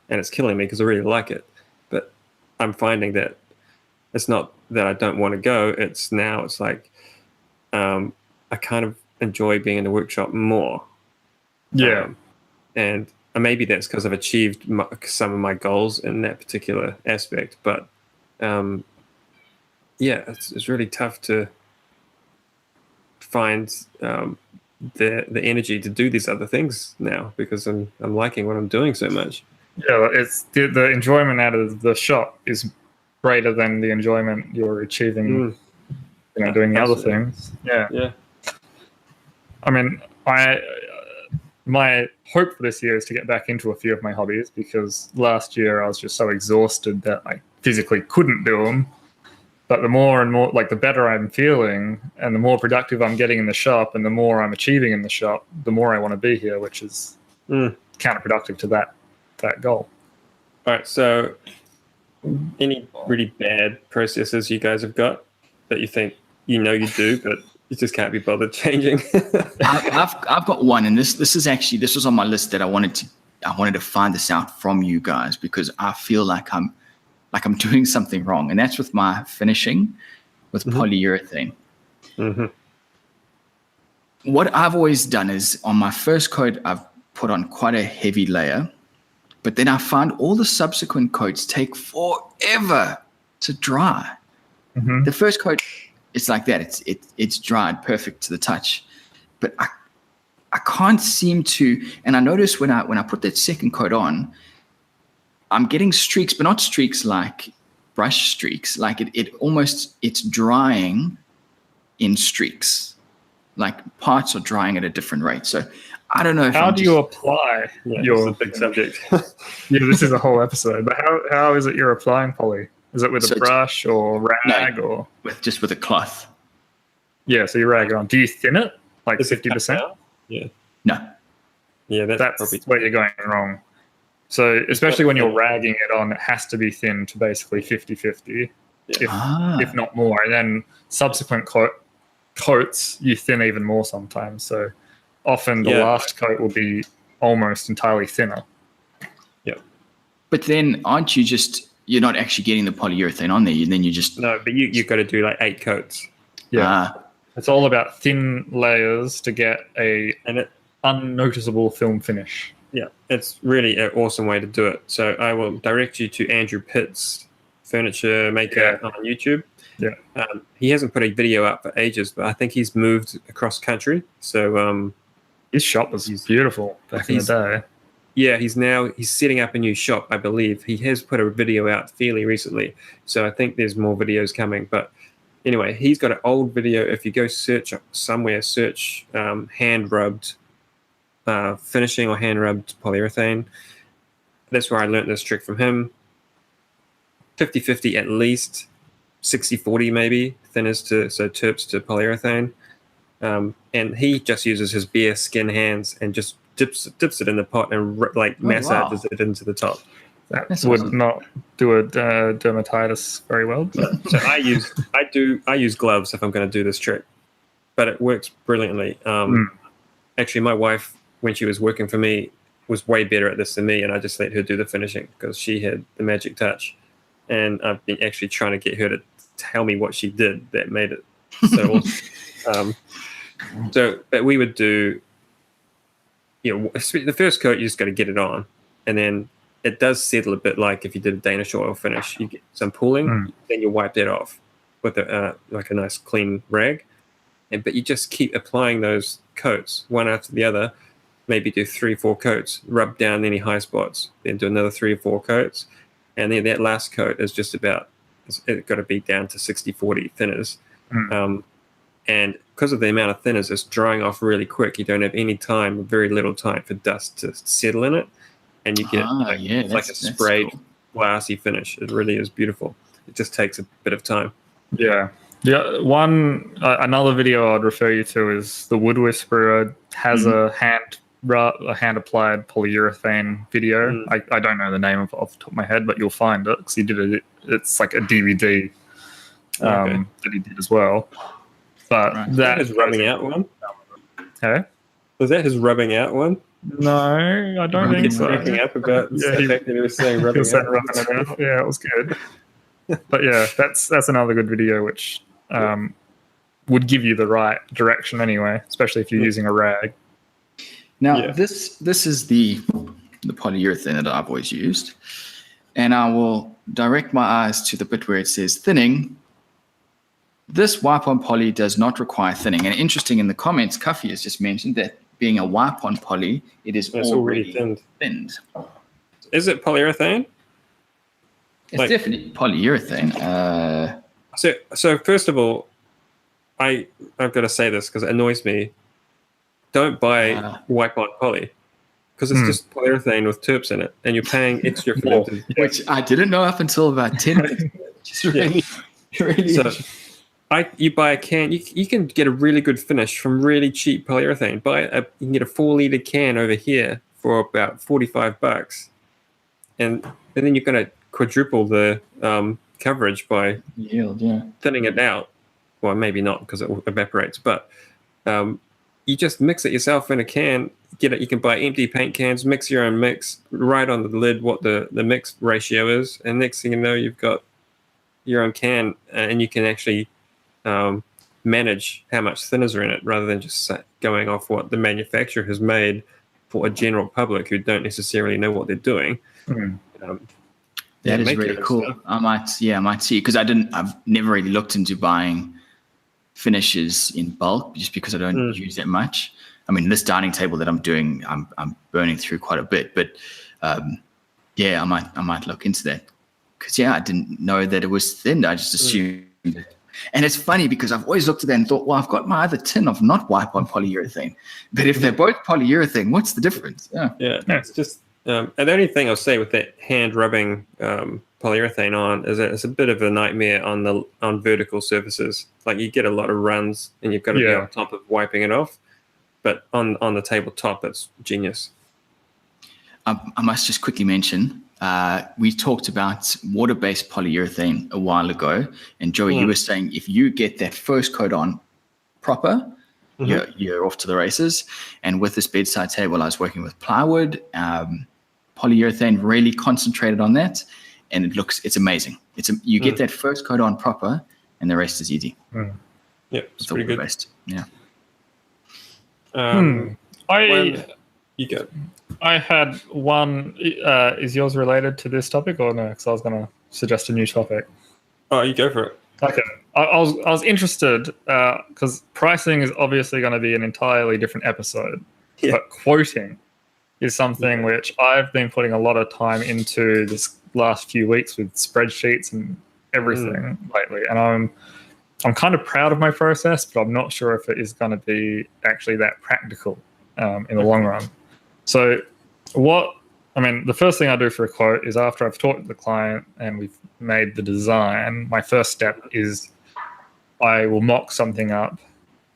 S2: and it's killing me because I really like it. But I'm finding that it's not that I don't want to go. It's like I kind of enjoy being in the workshop more.
S3: Yeah.
S2: And maybe that's because I've achieved some of my goals in that particular aspect. But it's really tough to find the energy to do these other things now, because I'm liking what I'm doing so much.
S3: Yeah, it's the enjoyment out of the shop is greater than the enjoyment you're achieving, doing the other things. Yeah. I mean, my hope for this year is to get back into a few of my hobbies, because last year I was just so exhausted that I physically couldn't do them. But the more and more, like, the better I'm feeling and the more productive I'm getting in the shop and the more I'm achieving in the shop, the more I want to be here, which is counterproductive to that goal.
S2: All right. So any really bad processes you guys have got that you think you do, but you just can't be bothered changing?
S1: I've got one, and this was on my list that I wanted to find this out from you guys, because I feel like I'm doing something wrong, and that's with my finishing with polyurethane. What I've always done is, on my first coat, I've put on quite a heavy layer, but then I find all the subsequent coats take forever to dry. The first coat, it's like that. It's dried perfect to the touch, but I can't seem to. And I notice when I put that second coat on, I'm getting streaks, but not streaks like brush streaks. Like it's drying in streaks. Like parts are drying at a different rate. So I don't know if
S3: how do you apply your
S2: big subject.
S3: Yeah, this is a whole episode. But how is it you're applying poly? Is it with a brush or rag or
S1: with a cloth?
S3: Yeah, so you rag it on. Do you thin it like 50%?
S2: Yeah.
S1: No.
S2: Yeah, that's
S3: probably where you're going wrong. So especially when you're ragging it on, it has to be thinned to basically 50-50, if not more. And then subsequent coats, you thin even more sometimes. So often the last coat will be almost entirely thinner.
S2: Yeah.
S1: But then aren't you you're not actually getting the polyurethane on there. Then you just...
S2: No, but you've got to do like 8 coats.
S3: Yeah. It's all about thin layers to get a unnoticeable film finish.
S2: Yeah, it's really an awesome way to do it. So I will direct you to Andrew Pitt's Furniture Maker on YouTube.
S3: Yeah.
S2: He hasn't put a video up for ages, but I think he's moved across country. So
S3: his shop was beautiful back in the day.
S2: Yeah, he's setting up a new shop, I believe. He has put a video out fairly recently, so I think there's more videos coming. But anyway, he's got an old video. If you go search hand-rubbed finishing or hand-rubbed polyurethane, that's where I learned this trick from him. 50-50 at least, 60-40 maybe, terps to polyurethane. And he just uses his bare skin hands and just dips it in the pot and massages it into the top.
S3: That would not do a dermatitis very well. But.
S2: So I use gloves if I'm going to do this trick, but it works brilliantly. Actually, my wife, when she was working for me, was way better at this than me, and I just let her do the finishing because she had the magic touch. And I've been actually trying to get her to tell me what she did that made it so awesome. But we would do, the first coat, you just got to get it on. And then it does settle a bit like if you did a Danish oil finish. You get some pooling, then you wipe that off with a nice clean rag. But you just keep applying those coats one after the other. Maybe do 3-4 coats, rub down any high spots, then do another 3 or 4 coats. And then that last coat is just about, it's got to be down to 60-40 thinners. And because of the amount of thinners, it's drying off really quick. You don't have any time, very little time for dust to settle in it. And you get like a sprayed, glassy finish. It really is beautiful. It just takes a bit of time.
S3: Yeah. Yeah. Another video I'd refer you to is the Wood Whisperer has a hand-applied polyurethane video. I don't know the name off the top of my head, but you'll find it because he did it. It's like a DVD that he did as well. But
S2: that is rubbing out one.
S3: Hey?
S2: Was that his rubbing out one?
S3: No, I don't think so.
S2: Cracking up about the fact that he was saying rubbing out.
S3: Rubbing it out. Yeah, it was good. But yeah, that's another good video which would give you the right direction anyway, especially if you're using a rag.
S1: Now, this is the polyurethane that I've always used, and I will direct my eyes to the bit where it says thinning. This wipe-on poly does not require thinning. And interesting, in the comments, Cuffy has just mentioned that being a wipe-on poly, it's already thinned.
S2: Is it polyurethane?
S1: It's definitely polyurethane.
S2: So first of all, I've got to say this because it annoys me. Don't buy wipe-on poly because it's just polyurethane with terps in it, and you're paying extra for them.
S1: Which I didn't know up until about 10 minutes. Just really.
S2: So, you buy a can. You can get a really good finish from really cheap polyurethane. You can get a 4-liter can over here for about $45, and then you're going to quadruple the coverage by
S1: yield,
S2: thinning it out. Well, maybe not because it evaporates, but you just mix it yourself in a can. You can buy empty paint cans, mix your own mix, write on the lid what the mix ratio is, and next thing you know, you've got your own can, and you can actually manage how much thinners are in it rather than just going off what the manufacturer has made for a general public who don't necessarily know what they're doing.
S1: That is really cool. Stuff. I might see, because I've never really looked into buying finishes in bulk just because I don't use that much. I mean, this dining table that I'm doing, I'm burning through quite a bit, but I might look into that because I didn't know that it was thin. I just assumed it. And it's funny because I've always looked at that and thought, well, I've got my other tin of not wipe-on polyurethane, but if they're both polyurethane, what's the difference?
S2: It's just and the only thing I'll say with that hand rubbing polyurethane on is that it's a bit of a nightmare on vertical surfaces. Like you get a lot of runs and you've got to be on top of wiping it off. But on the tabletop, it's genius.
S1: I must just quickly mention, we talked about water-based polyurethane a while ago, and Joey, you were saying if you get that first coat on proper, you're off to the races. And with this bedside table, I was working with plywood, polyurethane, really concentrated on that, and it's amazing. You get that first coat on proper, and the rest is easy.
S2: Yeah, it's pretty good.
S1: Based. Yeah.
S2: You go.
S3: I had one. Is yours related to this topic or no? Because I was going to suggest a new topic.
S2: Oh, you go for it.
S3: Okay. I was interested because pricing is obviously going to be an entirely different episode.
S2: Yeah.
S3: But quoting is something which I've been putting a lot of time into this last few weeks with spreadsheets and everything lately. And I'm kind of proud of my process, but I'm not sure if it is going to be actually that practical in the long run. So the first thing I do for a quote is after I've talked to the client and we've made the design, my first step is I will mock something up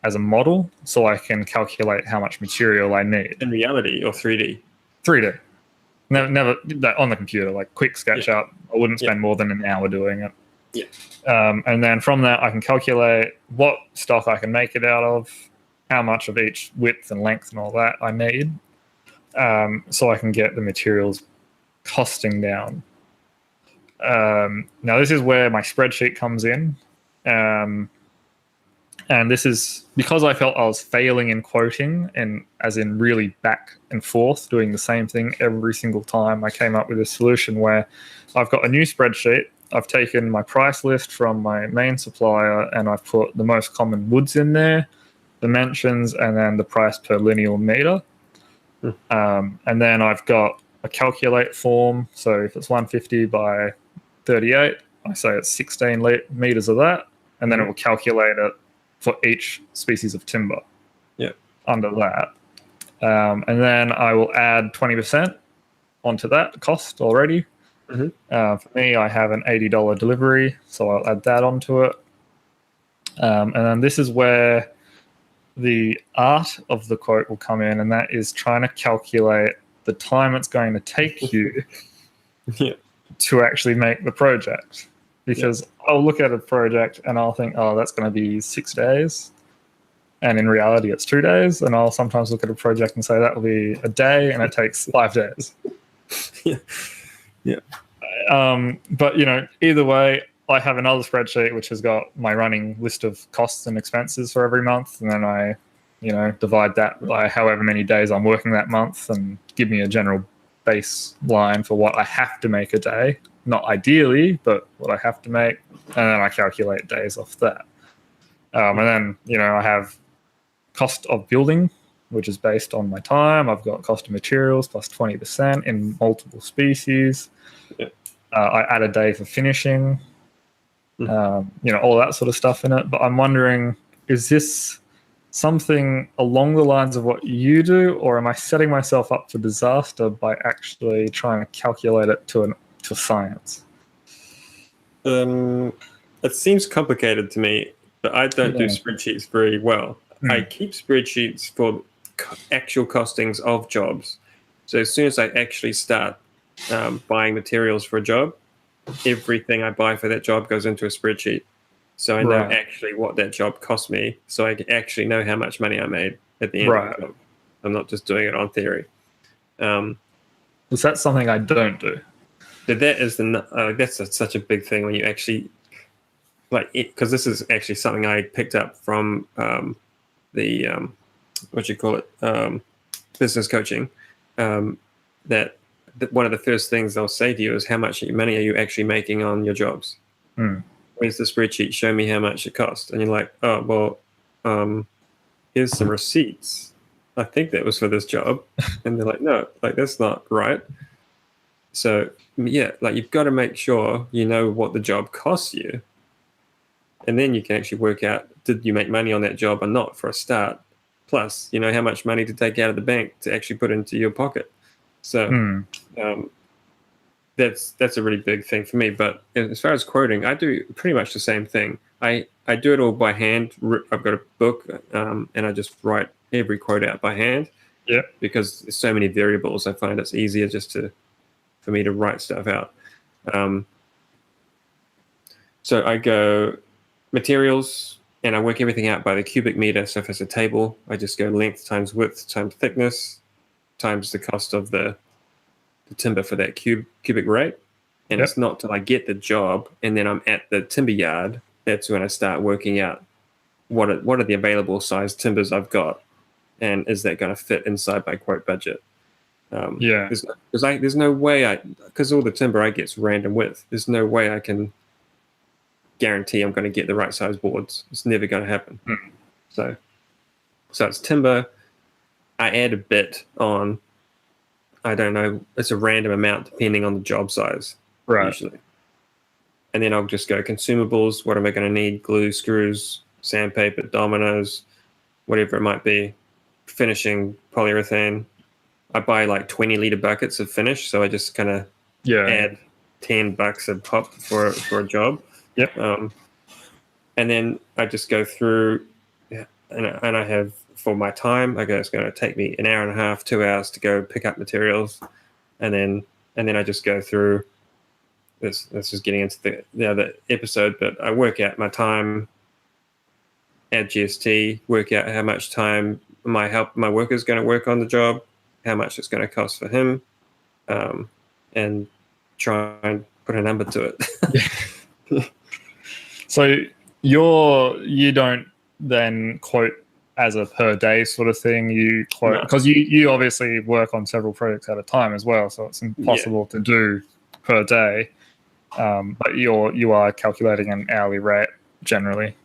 S3: as a model so I can calculate how much material I need.
S2: In reality or 3D?
S3: 3D. Never on the computer, like quick SketchUp. I wouldn't spend more than an hour doing it.
S2: Yeah.
S3: And then from that, I can calculate what stock I can make it out of, how much of each width and length and all that I need, so I can get the materials costing down. Now, this is where my spreadsheet comes in. And this is because I felt I was failing in quoting, and as in really back and forth doing the same thing every single time. I came up with a solution where I've got a new spreadsheet. I've taken my price list from my main supplier and I've put the most common woods in there, dimensions, and then the price per linear meter. And then I've got a calculate form. So if it's 150 by 38, I say it's 16 meters of that, and then it will calculate it for each species of timber under that. And then I will add 20% onto that cost already. For me, I have an $80 delivery, so I'll add that onto it. And then this is where the art of the quote will come in, and that is trying to calculate the time it's going to take you to actually make the project. Because I'll look at a project and I'll think, oh, that's going to be 6 days. And in reality, it's 2 days. And I'll sometimes look at a project and say that will be a day and it takes 5 days. But, either way, I have another spreadsheet which has got my running list of costs and expenses for every month. And then I, divide that by however many days I'm working that month and give me a general baseline for what I have to make a day. Not ideally, but what I have to make, and then I calculate days off that. And then, I have cost of building, which is based on my time. I've got cost of materials plus 20% in multiple species. I add a day for finishing, all that sort of stuff in it. But I'm wondering, is this something along the lines of what you do, or am I setting myself up for disaster by actually trying to calculate it to science?
S2: It seems complicated to me, but I don't do spreadsheets very well. I keep spreadsheets for actual costings of jobs. So as soon as I actually start buying materials for a job, everything I buy for that job goes into a spreadsheet. So I know actually what that job cost me, so I actually know how much money I made at the end of the job. I'm not just doing it on theory.
S3: Is that something I don't do?
S2: But that is that's such a big thing when you actually because this is actually something I picked up from the business coaching. That one of the first things they'll say to you is, how much money are you actually making on your jobs? Where's the spreadsheet? Show me how much it cost. And you're like, oh, well, here's some receipts. I think that was for this job. And they're like, no, that's not right. So you've got to make sure you know what the job costs you. And then you can actually work out, did you make money on that job or not for a start? Plus, how much money to take out of the bank to actually put into your pocket. So that's a really big thing for me. But as far as quoting, I do pretty much the same thing. I do it all by hand. I've got a book and I just write every quote out by hand. Yeah. Because there's so many variables, I find it's easier for me to write stuff out. So I go materials and I work everything out by the cubic meter. So if it's a table, I just go length times width times thickness times the cost of the the timber for that cubic rate. And it's not till I get the job and then I'm at the timber yard, that's when I start working out what are the available size timbers I've got, and is that going to fit inside my quote budget? There's no way because all the timber I get's random width. There's no way I can guarantee I'm going to get the right size boards. It's never going to happen. So it's timber. I add a bit on. I don't know. It's a random amount depending on the job size, usually. And then I'll just go consumables. What am I going to need? Glue, screws, sandpaper, dominoes, whatever it might be. Finishing, polyurethane. I buy like 20-liter buckets of finish, so I just kind of add $10 a pop for a job. And then I just go through, and I have, for my time, it's going to take me an hour and a half, 2 hours to go pick up materials, and then I just go through. This is getting into the other episode, but I work out my time, add GST, work out how much time my worker's going to work on the job, how much it's going to cost for him, and try and put a number to it.
S3: So you don't then quote as a per day sort of thing. You quote because you obviously work on several projects at a time as well, so it's impossible to do per day. But you are calculating an hourly rate generally.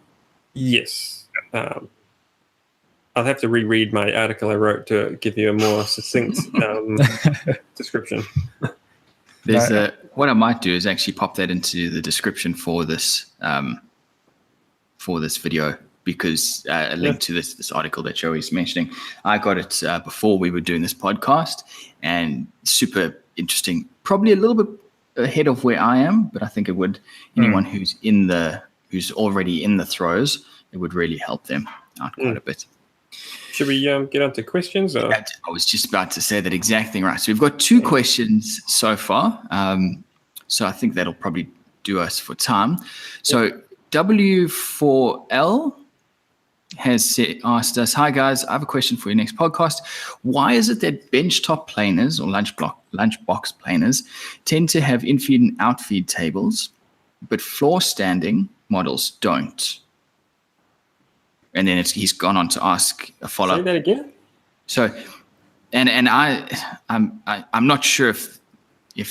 S3: Yes.
S2: I'll have to reread my article I wrote to give you a more succinct description.
S1: What I might do is actually pop that into the description for this video, because a link to this article that Joey's mentioning. I got it before we were doing this podcast, and super interesting. Probably a little bit ahead of where I am, but I think it would anyone who's already in the throes, it would really help them out quite a bit.
S2: Should we get on to questions? Or?
S1: I was just about to say that exact thing, right? So we've got 2 questions so far. So I think that'll probably do us for time. So W4L has asked us, "Hi guys, I have a question for your next podcast. Why is it that benchtop planers or lunchbox planers tend to have infeed and outfeed tables, but floor standing models don't?" And then he's gone on to ask a follow-up.
S2: Say that again.
S1: So, and I'm not sure if you're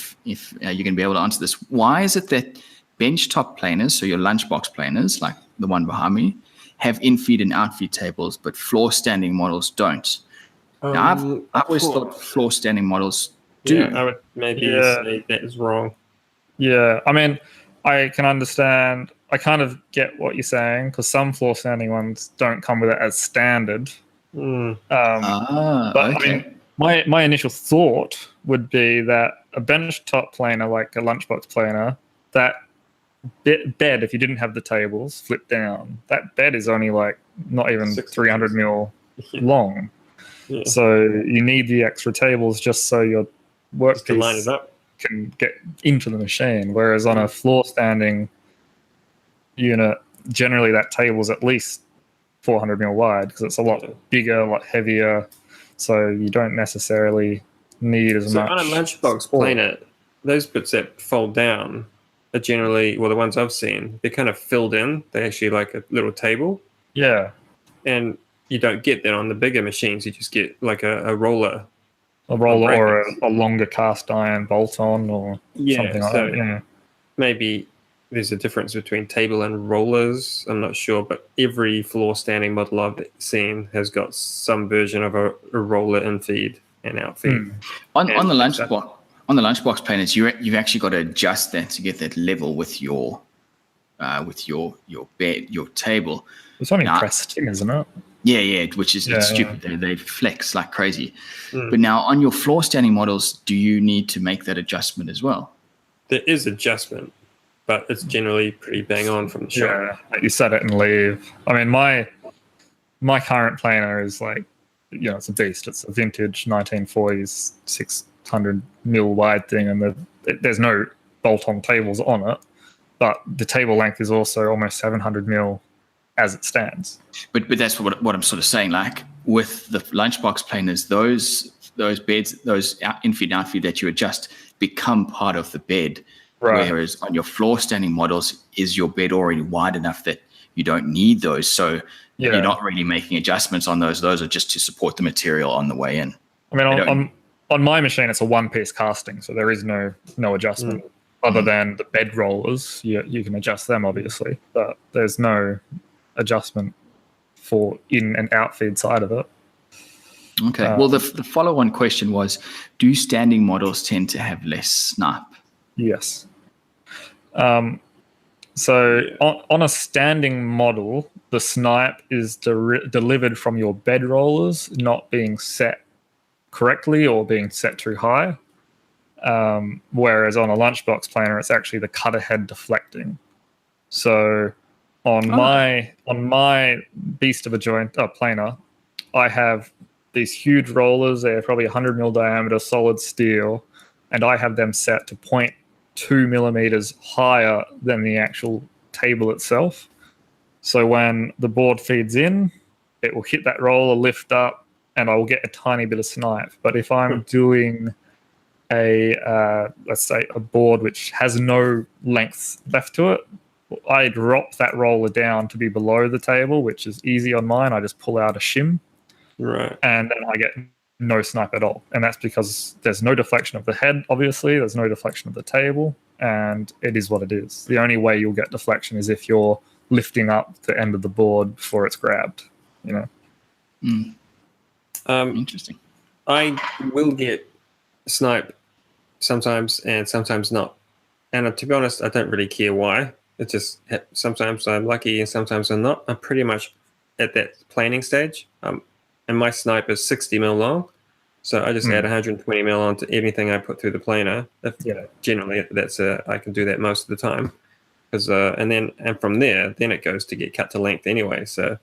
S1: going to be able to answer this. Why is it that benchtop planers, so your lunchbox planers, like the one behind me, have infeed and outfeed tables, but floor standing models don't? Now, I've always thought floor standing models do.
S2: Yeah, I would maybe say that is wrong.
S3: Yeah, I mean, I can understand. I kind of get what you're saying, because some floor standing ones don't come with it as standard. But I mean, my initial thought would be that a benchtop planer, like a lunchbox planer, that bed, if you didn't have the tables flipped down, that bed is only like not even 300 mil long. Yeah. So you need the extra tables just so your workpiece can get into the machine. Whereas on a floor standing unit, generally that table's at least 400 mil wide, because it's a lot bigger, a lot heavier. So you don't necessarily need as much.
S2: So on a lunchbox planer, those bits that fold down are generally, well, the ones I've seen, they're kind of filled in. They're actually like a little table.
S3: Yeah.
S2: And you don't get that on the bigger machines. You just get like a roller.
S3: A roller or a longer cast iron bolt-on or something like that. Yeah.
S2: Maybe there's a difference between table and rollers. I'm not sure, but every floor standing model I've seen has got some version of a roller infeed and outfeed.
S1: On the lunchbox planers, you've actually got to adjust that to get that level with your bed, your table.
S3: It's only pressed in, isn't it?
S1: Yeah, which is stupid. They flex like crazy. But now on your floor standing models, do you need to make that adjustment as well?
S2: There is adjustment, but it's generally pretty bang on from the shop.
S3: Yeah, you set it and leave. I mean, my current planer is like, it's a beast. It's a vintage 1940s 600 mil wide thing, and there's no bolt-on tables on it, but the table length is also almost 700 mil as it stands.
S1: But that's what I'm sort of saying. Like with the lunchbox planers, those those beds, those in-feed, outfeed that you adjust become part of the bed.
S3: Right.
S1: Whereas on your floor standing models, is your bed already wide enough that you don't need those? So you're not really making adjustments on those. Those are just to support the material on the way in.
S3: I mean, on my machine, it's a one-piece casting, so there is no adjustment other than the bed rollers. You can adjust them, obviously, but there's no adjustment for in and out feed side of it.
S1: Okay. Well, the follow-on question was, do standing models tend to have less snipe?
S3: Yes. So on a standing model, the snipe is delivered from your bed rollers not being set correctly or being set too high. Whereas on a lunchbox planer, it's actually the cutter head deflecting. So on my beast of a joint planer, I have these huge rollers. They're probably 100 mil diameter, solid steel, and I have them set to 0.2 millimeters higher than the actual table itself. So when the board feeds in, it will hit that roller, lift up, and I will get a tiny bit of snipe. But if I'm doing let's say a board which has no length left to it, I drop that roller down to be below the table, which is easy on mine. I just pull out a shim,
S2: Right.
S3: and then I get no snipe at all. And that's because there's no deflection of the head, obviously. There's no deflection of the table, and it is what it is. The only way you'll get deflection is if you're lifting up the end of the board before it's grabbed, you know.
S1: Interesting.
S2: I will get snipe sometimes and sometimes not. And to be honest, I don't really care why. It just sometimes I'm lucky and sometimes I'm not. I'm pretty much at that planing stage. And my snipe is 60 mil long. So I just add 120 mil onto anything I put through the planer. Generally, that's I can do that most of the time. And from there, then it goes to get cut to length anyway. So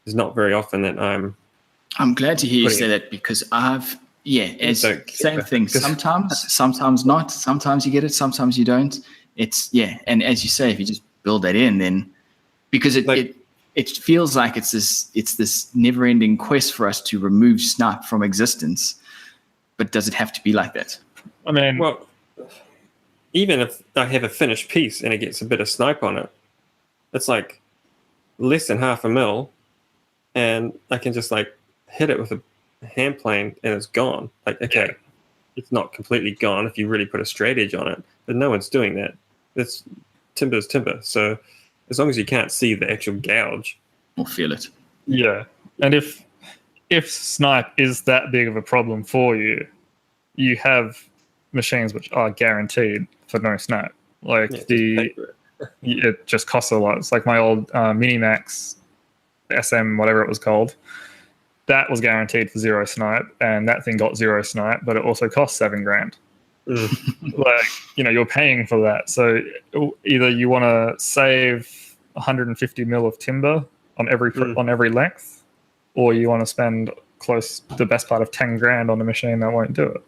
S2: it's not very often that
S1: I'm glad to hear you say that, because same thing. Sometimes not. Sometimes you get it. Sometimes you don't. And as you say, if you just build that in, then because it feels like it's this never-ending quest for us to remove snipe from existence. But does it have to be like that?
S3: I mean,
S2: well, even if I have a finished piece and it gets a bit of snipe on it, it's like less than half a mil, and I can just like hit it with a hand plane and it's gone. Like, okay, it's not completely gone if you really put a straight edge on it, but no one's doing that. It's timber's timber. So as long as you can't see the actual gouge,
S1: or feel it.
S3: Yeah. And if snipe is that big of a problem for you, you have machines which are guaranteed for no snipe. Like it just costs a lot. It's like my old Minimax SM, whatever it was called. That was guaranteed for zero snipe, and that thing got zero snipe, but it also cost $7,000. Like, you're paying for that. So either you want to save 150 mil of timber on every length, or you want to spend the best part of $10,000 on a machine that won't do it.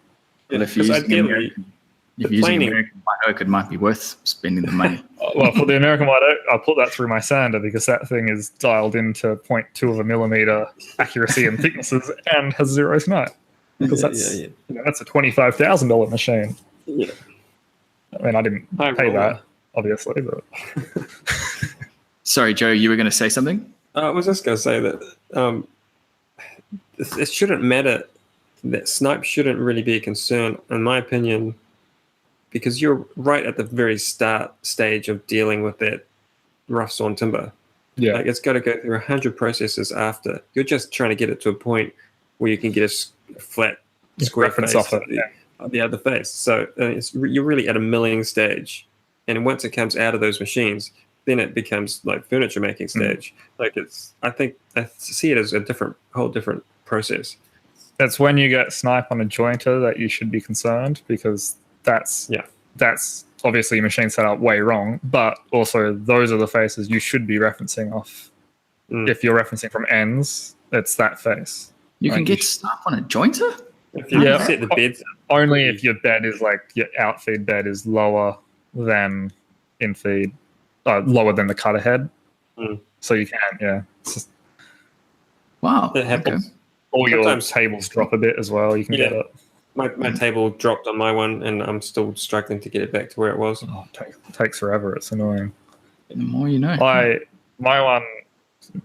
S1: Well, if you're using American White Oak, it might be worth spending the money.
S3: Well, for the American White Oak, I'll put that through my sander because that thing is dialed into 0.2 of a millimeter accuracy and thicknesses and has zero snipe. Because that's a $25,000 machine.
S2: Yeah.
S3: I mean, I didn't pay that, obviously, but.
S1: Sorry, Joe, you were going to say something?
S2: I was just going to say that it shouldn't matter. That snipe shouldn't really be a concern, in my opinion, because you're right at the very start stage of dealing with that rough sawn timber.
S3: Yeah.
S2: Like, it's got to go through 100 processes after. You're just trying to get it to a point where you can get a flat square face
S3: off
S2: the other face. So you're really at a milling stage. And once it comes out of those machines, then it becomes like furniture making stage. Like I think I see it as a whole different process.
S3: That's when you get snipe on a jointer that you should be concerned, because that's obviously machine set up way wrong, but also those are the faces you should be referencing off. If you're referencing from ends, it's that face.
S1: You can get snipe on a jointer?
S2: If you set the beds
S3: only if your bed is like your outfeed bed is lower than infeed, lower than the cutter head. So you can,
S1: Wow.
S2: That happens.
S1: Okay.
S3: all your
S2: Sometimes-
S3: tables drop a bit as well. You can get
S2: Yeah.
S3: it.
S2: My table dropped on my one, and I'm still struggling to get it back to where it was.
S3: Oh, it takes forever. It's annoying.
S1: The more you know.
S3: My one,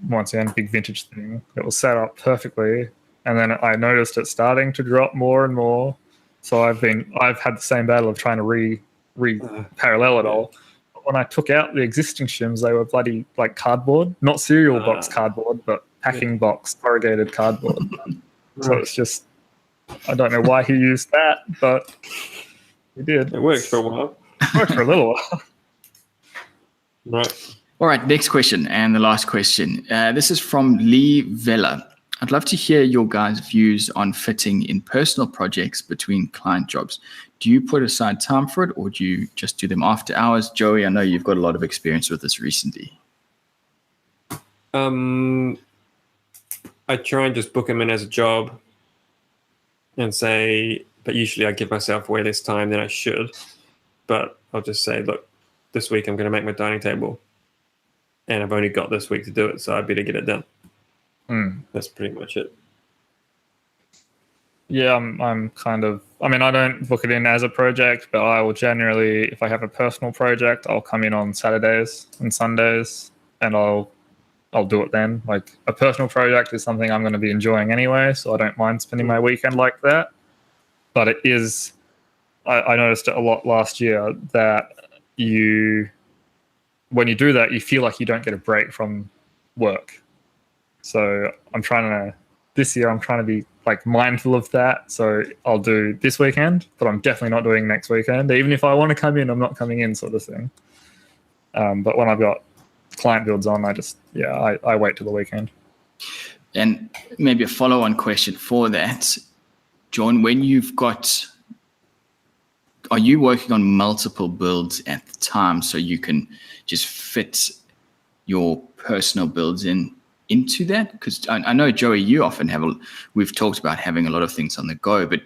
S3: once again, big vintage thing. It was set up perfectly, and then I noticed it starting to drop more and more. So I've had the same battle of trying to re parallel it all. But when I took out the existing shims, they were bloody like cardboard, not cereal box cardboard, but packing box corrugated cardboard. So it's just, I don't know why he used that, but he did.
S2: It worked for a while.
S3: It worked for a little while.
S2: Right.
S1: All right, next question and the last question. This is from Lee Vella. I'd love to hear your guys' views on fitting in personal projects between client jobs. Do you put aside time for it, or do you just do them after hours? Joey, I know you've got a lot of experience with this recently.
S2: I try and just book them in as a job and say, but usually I give myself way less time than I should. But I'll just say, look, this week I'm going to make my dining table, and I've only got this week to do it, so I better get it done. That's pretty much it.
S3: Yeah, I'm kind of, I mean, I don't book it in as a project, but I will generally, if I have a personal project, I'll come in on Saturdays and Sundays, and I'll do it then. Like, a personal project is something I'm going to be enjoying anyway, so I don't mind spending my weekend like that. But it is, I noticed it a lot last year that when you do that, you feel like you don't get a break from work. So this year I'm trying to be like mindful of that. So I'll do this weekend, but I'm definitely not doing next weekend. Even if I want to come in, I'm not coming in, sort of thing. But when I've got client builds on, I wait till the weekend.
S1: And maybe a follow-on question for that, John, are you working on multiple builds at the time so you can just fit your personal builds into that? Because I know, Joey, you often we've talked about having a lot of things on the go, but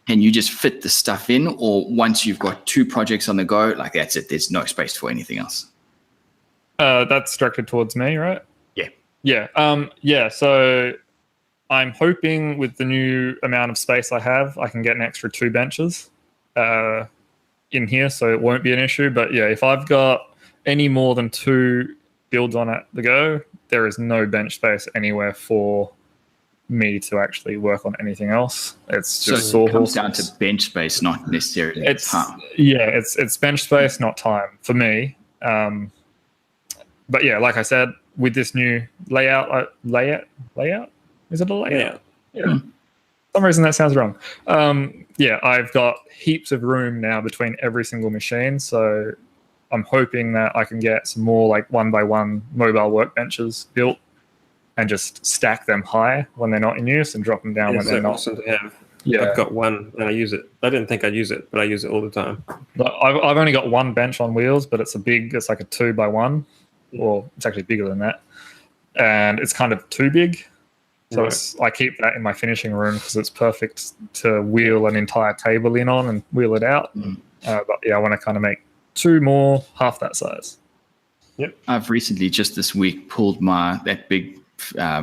S1: can you just fit the stuff in, or once you've got 2 projects on the go, like that's it, there's no space for anything else?
S3: That's directed towards me, right?
S1: Yeah.
S3: So I'm hoping with the new amount of space I have, I can get an extra 2 benches in here, so it won't be an issue. But yeah, if I've got any more than 2 builds on at the go, there is no bench space anywhere for me to actually work on anything else. It's just
S1: so it comes down to bench space, not necessarily time.
S3: Yeah, it's bench space, not time for me. But yeah, like I said, with this new layout, is it a layout? Yeah. For some reason that sounds wrong. I've got heaps of room now between every single machine, so I'm hoping that I can get some more like 1x1 mobile workbenches built and just stack them high when they're not in use and drop them down when they're not.
S2: Awesome to have.
S3: Yeah,
S2: I've got one and I use it. I didn't think I'd use it, but I use it all the time.
S3: But I've only got 1 bench on wheels, but it's like a 2x1, or it's actually bigger than that, and it's kind of too big. So I keep that in my finishing room because it's perfect to wheel an entire table in on and wheel it out. But yeah, I want to kind of make 2 more half that size.
S1: Yep. I've recently, just this week, pulled that big, I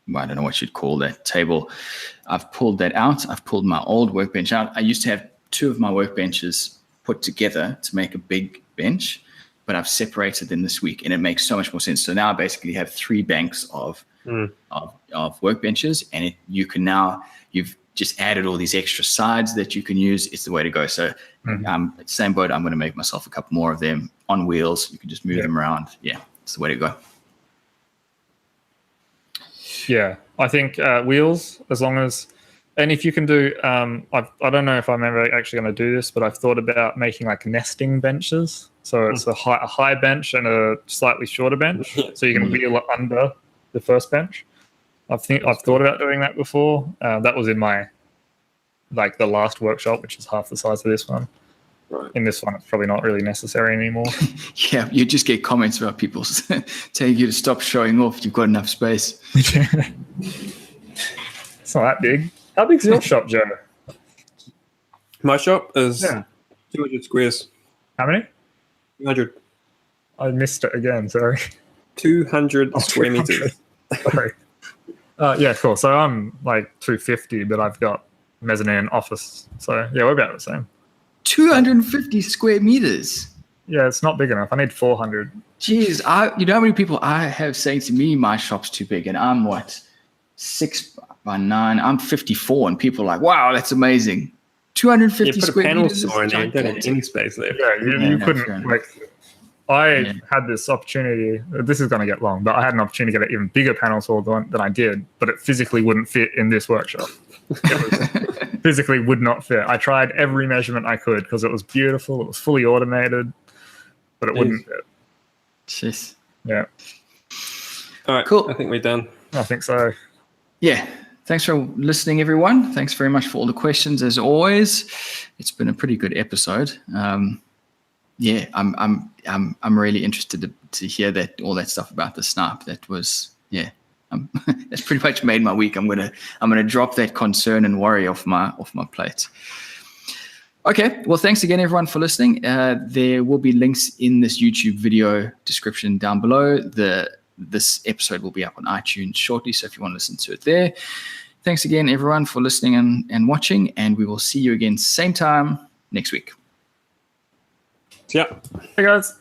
S1: don't know what you'd call that table. I've pulled that out. I've pulled my old workbench out. I used to have 2 of my workbenches put together to make a big bench, but I've separated them this week, and it makes so much more sense. So now I basically have 3 banks of workbenches, and you've just added all these extra sides that you can use. It's the way to go. So same boat, I'm going to make myself a couple more of them on wheels. You can just move them around. Yeah, it's the way to go.
S3: Yeah, I think wheels, as long as, and if you can do, I don't know if I'm ever actually going to do this, but I've thought about making like nesting benches. So it's a high bench and a slightly shorter bench, so you can wheel it under the first bench. I've thought about doing that before. That was in my the last workshop, which is half the size of this one. Right. In this one, it's probably not really necessary anymore.
S1: Yeah, you just get comments about people telling you to stop showing off. You've got enough space.
S3: It's not that big. How big's your shop, Joe?
S2: My shop is 200 squares.
S3: How many?
S2: 200.
S3: I missed it again, sorry.
S2: 200 square meters.
S3: Sorry. Yeah, cool. So I'm like 250, but I've got mezzanine office. So yeah, we're about the same.
S1: 250 square meters.
S3: Yeah, it's not big enough. I need 400.
S1: Jeez, you know how many people I have saying to me my shop's too big, and I'm what, 6 by 9? I'm 54, and people are like, "Wow, that's amazing." 250
S2: You put a
S1: square
S2: panel
S1: meters.
S2: store in there, you don't have
S1: Gigantic.
S2: any space left.
S3: Yeah, you
S1: no,
S3: couldn't
S1: fair enough.
S3: like. I had this opportunity. This is going to get long, but I had an opportunity to get an even bigger panel saw than I did, but it physically wouldn't fit in this workshop. It physically would not fit. I tried every measurement I could because it was beautiful. It was fully automated, but it wouldn't fit.
S1: Jeez.
S3: Yeah,
S2: All right,
S1: Cool.
S2: I think we're done.
S3: I think so.
S1: Yeah. Thanks for listening, everyone. Thanks very much for all the questions, as always. It's been a pretty good episode. Yeah, I'm really interested to hear that all that stuff about the snipe. That was that's pretty much made my week. I'm gonna drop that concern and worry off my plate. Okay, well, thanks again, everyone, for listening. There will be links in this YouTube video description down below. This episode will be up on iTunes shortly, so if you want to listen to it there. Thanks again, everyone, for listening and watching, and we will see you again same time next week.
S2: Yeah.
S3: Hey guys.